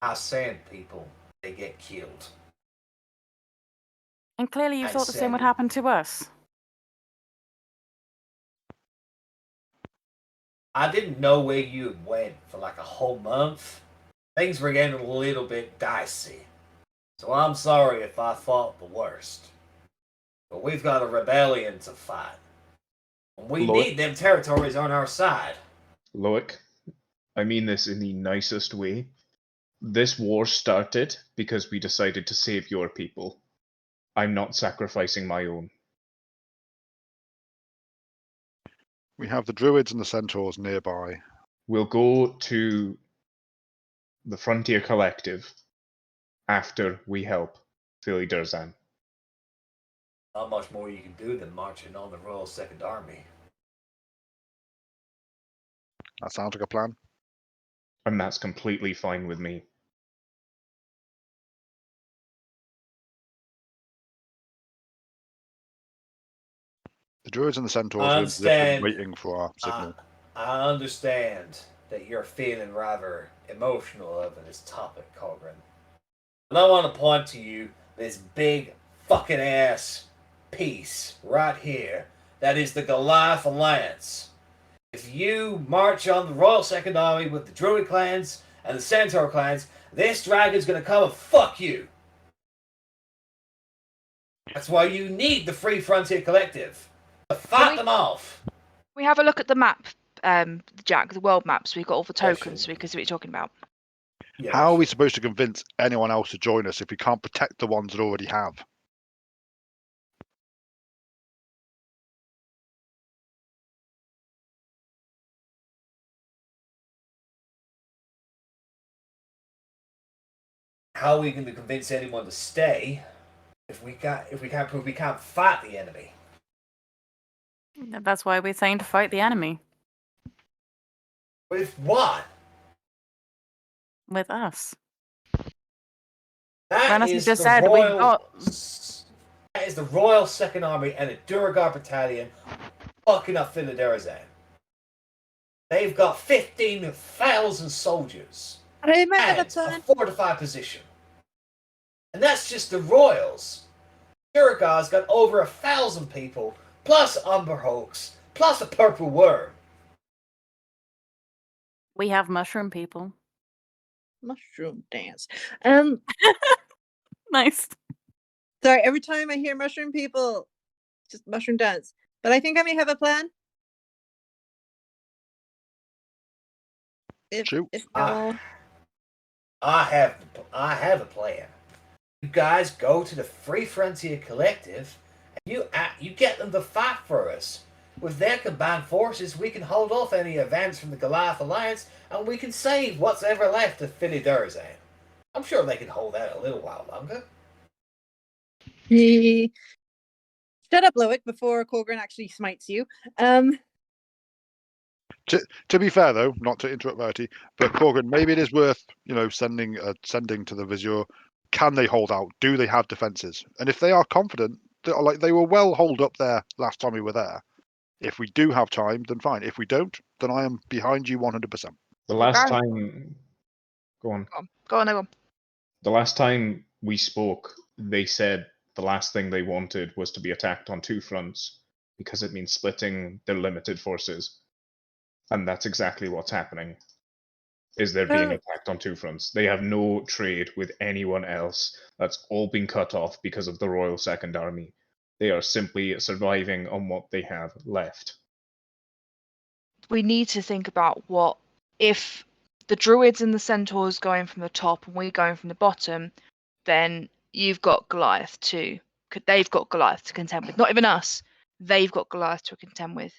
I send people, they get killed. And clearly you thought the same would happen to us. I didn't know where you had went for like a whole month. Things were getting a little bit dicey. So I'm sorry if I thought the worst. But we've got a rebellion to fight. And we need them territories on our side. Loic, I mean this in the nicest way. This war started because we decided to save your people. I'm not sacrificing my own. We have the druids and the centaurs nearby. We'll go to the Frontier Collective after we help Philly Durzan. Not much more you can do than marching on the Royal Second Army. That sounds like a plan. And that's completely fine with me. The druids and the centaurs are in position waiting for our signal. I understand that you're feeling rather emotional over this topic, Korgrin. And I want to point to you this big fucking ass piece right here that is the Goliath Alliance. If you march on the Royal Second Army with the Druid clans and the Centaur clans, this dragon's gonna come and fuck you. That's why you need the Free Frontier Collective to fight them off. We have a look at the map, Jack, the world map, so we've got all the tokens, so we can see what you're talking about. Yeah, how are we supposed to convince anyone else to join us if we can't protect the ones that already have? How are we going to convince anyone to stay if we can't prove we can't fight the enemy. That's why we're saying to fight the enemy. With what? With us. That Rennas is just the said we've Royal. got. That is the Royal Second Army and a Durgar battalion fucking up Philadelphia. They've got 15,000 soldiers I'm out and of a time. fortified position. And that's just the Royals. Durgar's got over 1,000 people, plus Umberhawks, plus a purple worm. We have mushroom people. Mushroom dance. Nice. Sorry, every time I hear mushroom people, just mushroom dance. But I think I may have a plan. If y'all... I have a plan. You guys go to the Free Frontier Collective, and you get them to fight for us. With their combined forces, we can hold off any events from the Goliath Alliance, and we can save what's ever left of Philly Durzan. I'm sure they can hold out a little while longer. Shut up, Loic, before Korgrin actually smites you. To be fair, though, not to interrupt Verity, but Korgrin, maybe it is worth sending to the Vizier. Can they hold out? Do they have defenses? And if they are confident, they were well holed up there last time we were there. If we do have time, then fine. If we don't, then I am behind you 100%. The last time, go on. Go on. The last time we spoke, they said the last thing they wanted was to be attacked on two fronts because it means splitting their limited forces. And that's exactly what's happening. Is they're being attacked on two fronts. They have no trade with anyone else. That's all been cut off because of the Royal Second Army. They are simply surviving on what they have left. We need to think about what if the druids and the centaurs going from the top and we're going from the bottom, then you've got Goliath too. They've got Goliath to contend with. Not even us. They've got Goliath to contend with.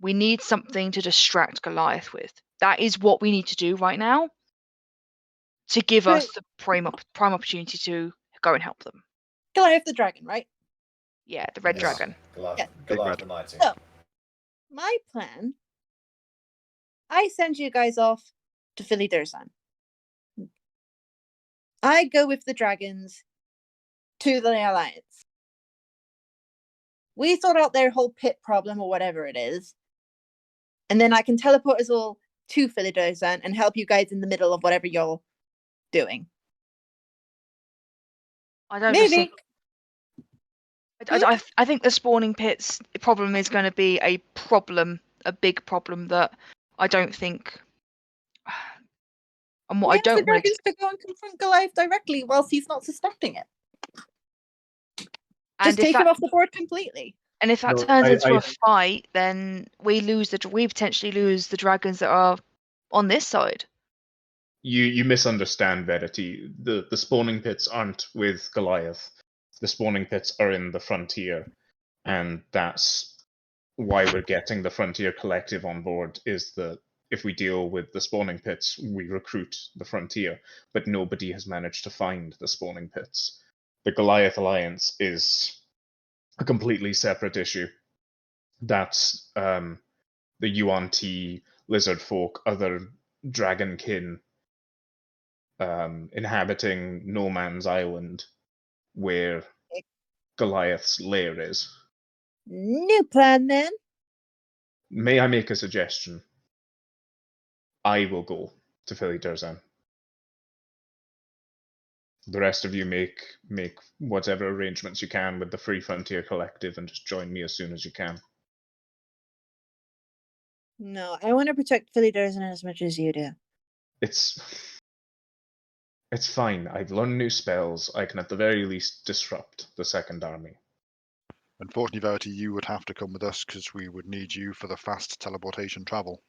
We need something to distract Goliath with. That is what we need to do right now to give us the prime opportunity to go and help them. Goliath the dragon, right? Yeah, the red dragon. Goliath the Mighty. So, my plan, I send you guys off to Philly Durzan. I go with the dragons to the Alliance. We sort out their whole pit problem or whatever it is. And then I can teleport us all to Philly Durzan and help you guys in the middle of whatever you're doing. I don't Maybe. I think the spawning pits problem is going to be a big problem that I don't think. And what I don't want to go and confront Goliath directly whilst he's not suspecting it. Just take him off the board completely. And if that turns into a fight, then we potentially lose the dragons that are on this side. You misunderstand, Verity. The spawning pits aren't with Goliath. The spawning pits are in the Frontier, and that's why we're getting the Frontier Collective on board, is that if we deal with the spawning pits, we recruit the Frontier, but nobody has managed to find the spawning pits. The Goliath Alliance is a completely separate issue. That's the Yuan-Ti, lizard folk, other dragonkin inhabiting No Man's Island, where Goliath's lair is. New plan, then. May I make a suggestion? I will go to Philly Durzan. The rest of you make whatever arrangements you can with the Free Frontier Collective and just join me as soon as you can. No, I want to protect Philly Durzan as much as you do. It's fine. I've learned new spells. I can at the very least disrupt the Second Army. Unfortunately, Verity, you would have to come with us because we would need you for the fast teleportation travel.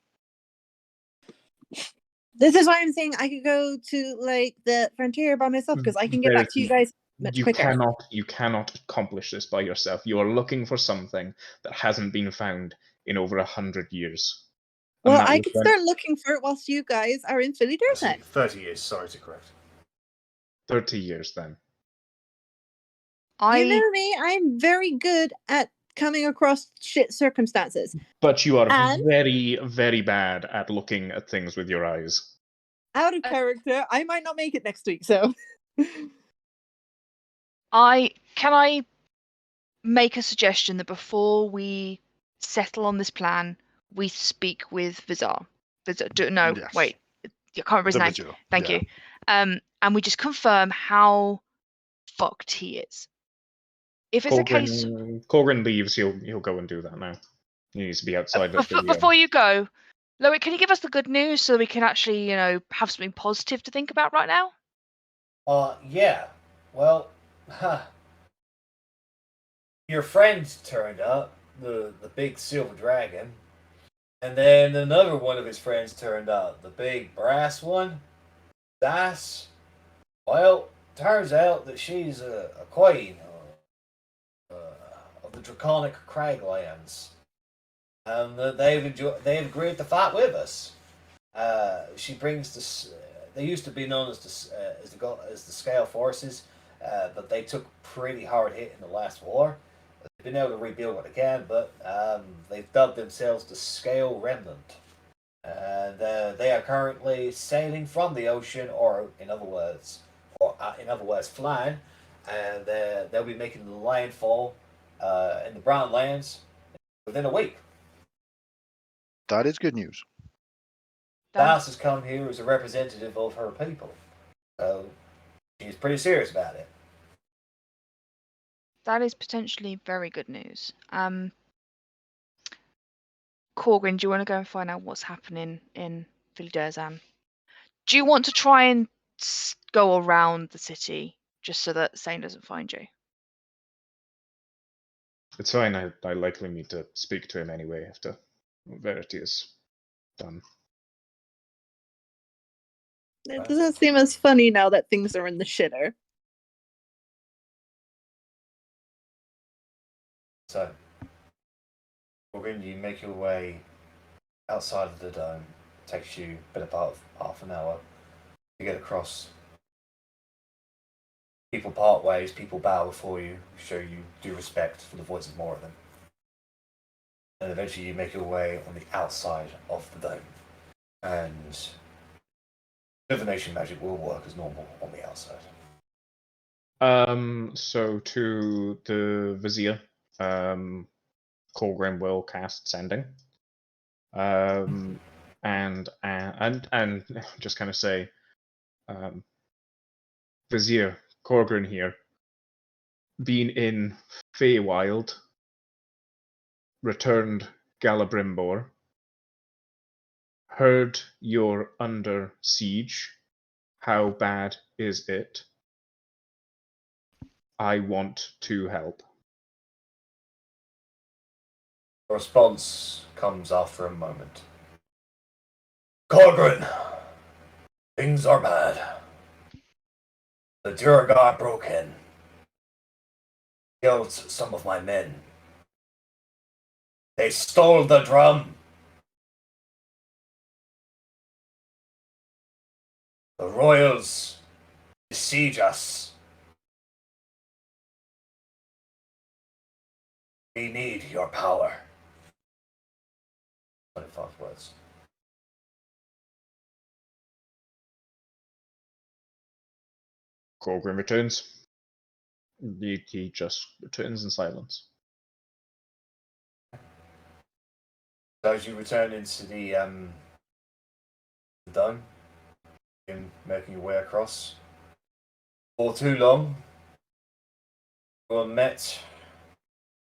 This is why I'm saying I could go to the Frontier by myself because I can get back to you guys much quicker. You cannot accomplish this by yourself. You are looking for something that hasn't been found in over 100 years. Well, I could start looking for it whilst you guys are in Philly Durzan. 30 years, sorry to correct. 30 years then. You know me, I'm very good at coming across shit circumstances. But you are And very, very bad at looking at things with your eyes. out of character, I might not make it next week, so. Can I make a suggestion that before we settle on this plan, we speak with Vizar? No, Yes. wait. I can't remember his The name. Vigil, Thank yeah. you. And we just confirm how fucked he is. If it's a case Korgrin leaves, he'll go and do that now. He needs to be outside of the before you go, Loic, can you give us the good news so we can actually, have something positive to think about right now? Yeah. Well, your friend turned up, the big silver dragon, and then another one of his friends turned up, the big brass one, Das. Well, turns out that she's a queen of the draconic craglands, and they've agreed to fight with us. She brings this. They used to be known as the Scale Forces, but they took pretty hard hit in the last war. They've been able to rebuild what they can, but they've dubbed themselves the Scale Remnant, and they are currently sailing from the ocean, or in other words, flying, and they'll be making the landfall in the Brown Lands within a week. That is good news. Das has come here as a representative of her people, so she's pretty serious about it. That is potentially very good news. Korgrin, do you want to go and find out what's happening in Vilderzan? Do you want to try and go around the city just so that Sane doesn't find you? It's fine. I likely need to speak to him anyway after Verity is done. It doesn't seem as funny now that things are in the shitter. So, Korgrin, you make your way outside of the dome. It takes you a bit about half an hour to get across. People part ways, people bow before you, show you due respect for the voice of more of them. And eventually you make your way on the outside of the dome. And divination magic will work as normal on the outside. So to the Vizier, Korgrin will cast Sending. And just kind of say, Vizier, Korgrin here, been in Feywild, returned Galabrimbor, heard you're under siege. How bad is it? I want to help. The response comes after a moment. Korgrin, things are bad. The Durgar broke in. Killed some of my men. They stole the drum. The royals besiege us. We need your power. 25 words. Korgrin returns. He just returns in silence. So as you return into the dome, and making your way across, for too long, you are met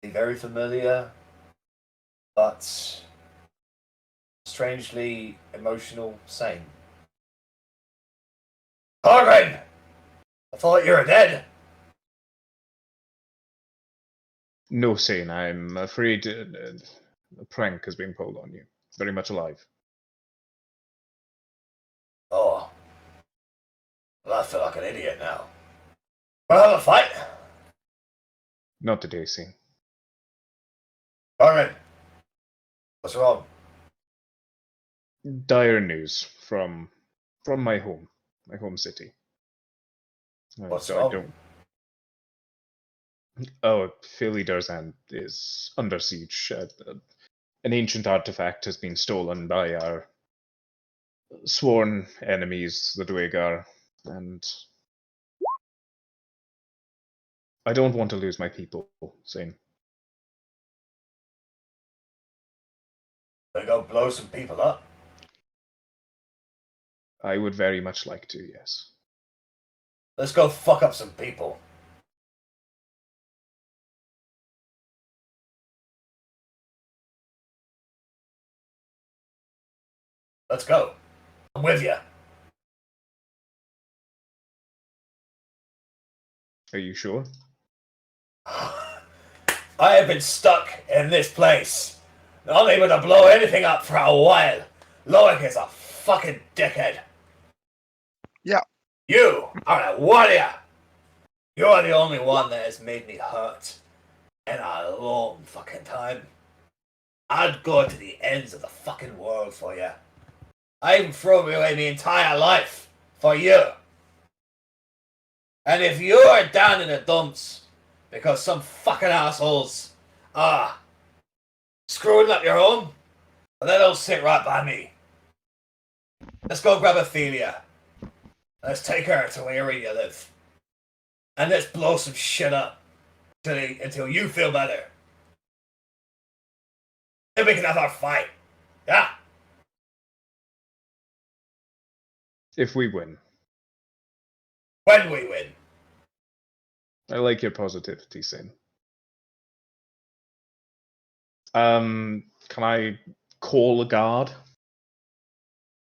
a very familiar but strangely emotional Sane. Korgrin! I thought you were dead! No, Sane, I'm afraid a prank has been pulled on you. Very much alive. Oh. Well, I feel like an idiot now. We'll have a fight! Not today, Sane. Korgrin! What's wrong? Dire news from my home city. What's I wrong? don't Oh, Philly Durzan is under siege. An ancient artifact has been stolen by our sworn enemies, the Dwegar, and I don't want to lose my people, Zane. They go blow some people up. I would very much like to, yes. Let's go fuck up some people. Let's go. I'm with you. Are you sure? I have been stuck in this place, not able to blow anything up for a while. Loic is a fucking dickhead. Yeah. You are a warrior. You're the only one that has made me hurt in a long fucking time. I'd go to the ends of the fucking world for you. I even throw away my entire life for you. And if you are down in the dumps because some fucking assholes are screwing up your home, well, then they'll sit right by me. Let's go grab Ophelia. Let's take her to where you live. And let's blow some shit up until you feel better. Then we can have our fight. Yeah? If we win. When we win. I like your positivity, Sin. Can I call a guard?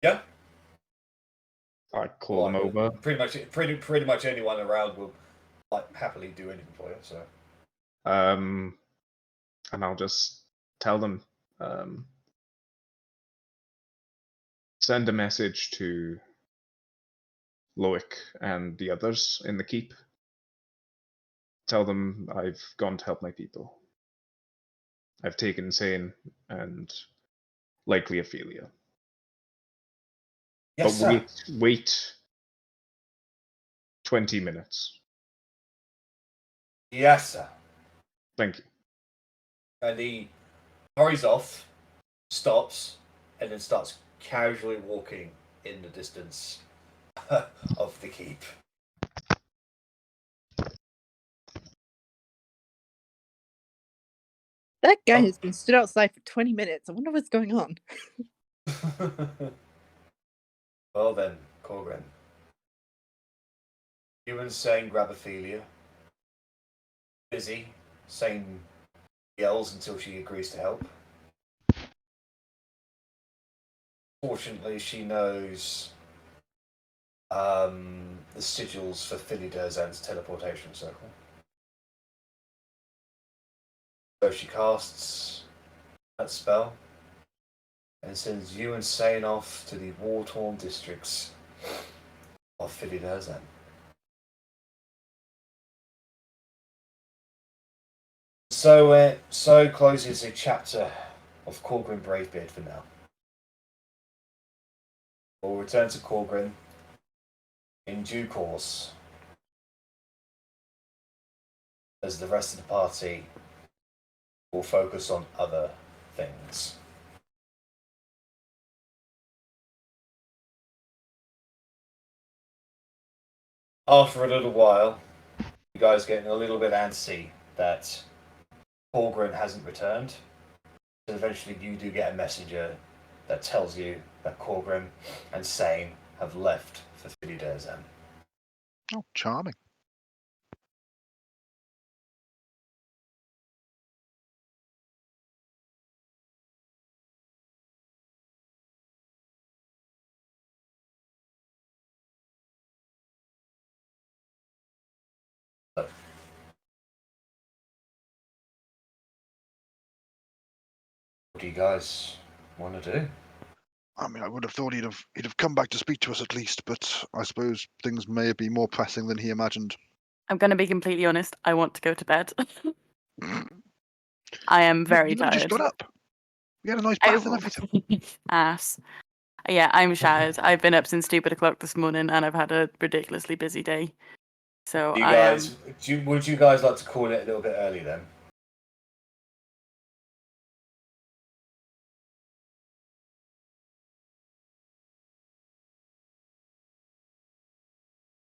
Yeah. I call them over. Pretty much anyone around will happily do anything for you. So. And I'll just tell them. Send a message to Loic and the others in the keep. Tell them I've gone to help my people. I've taken Sane and likely Ophelia. Yes, but sir. wait 20 minutes. Yes, sir. Thank you. And he hurries off, stops, and then starts casually walking in the distance of the keep. That guy has been stood outside for 20 minutes. I wonder what's going on. Well then, Korgrin. You and Sane grab Ophelia. Busy, Sane yells until she agrees to help. Fortunately, she knows the sigils for Philiderzan's teleportation circle. So she casts that spell and sends you and Sane off to the war-torn districts of Philiderzan. So closes a chapter of Korgrin Bravebeard for now. We'll return to Korgrin in due course as the rest of the party will focus on other things. After a little while, you guys getting a little bit antsy that Korgrin hasn't returned. So eventually you do get a messenger that tells you that Korgrin and Sane have left for Philiderzan. Oh, charming. What do you guys want to do? I mean, I would have thought he'd have come back to speak to us at least, but I suppose things may have been more pressing than he imagined. I'm going to be completely honest. I want to go to bed. I am very tired. You just got up. We had a nice bath and everything. Ass. Yeah, I'm shattered. I've been up since stupid o'clock this morning and I've had a ridiculously busy day. So would you guys like to call it a little bit early then?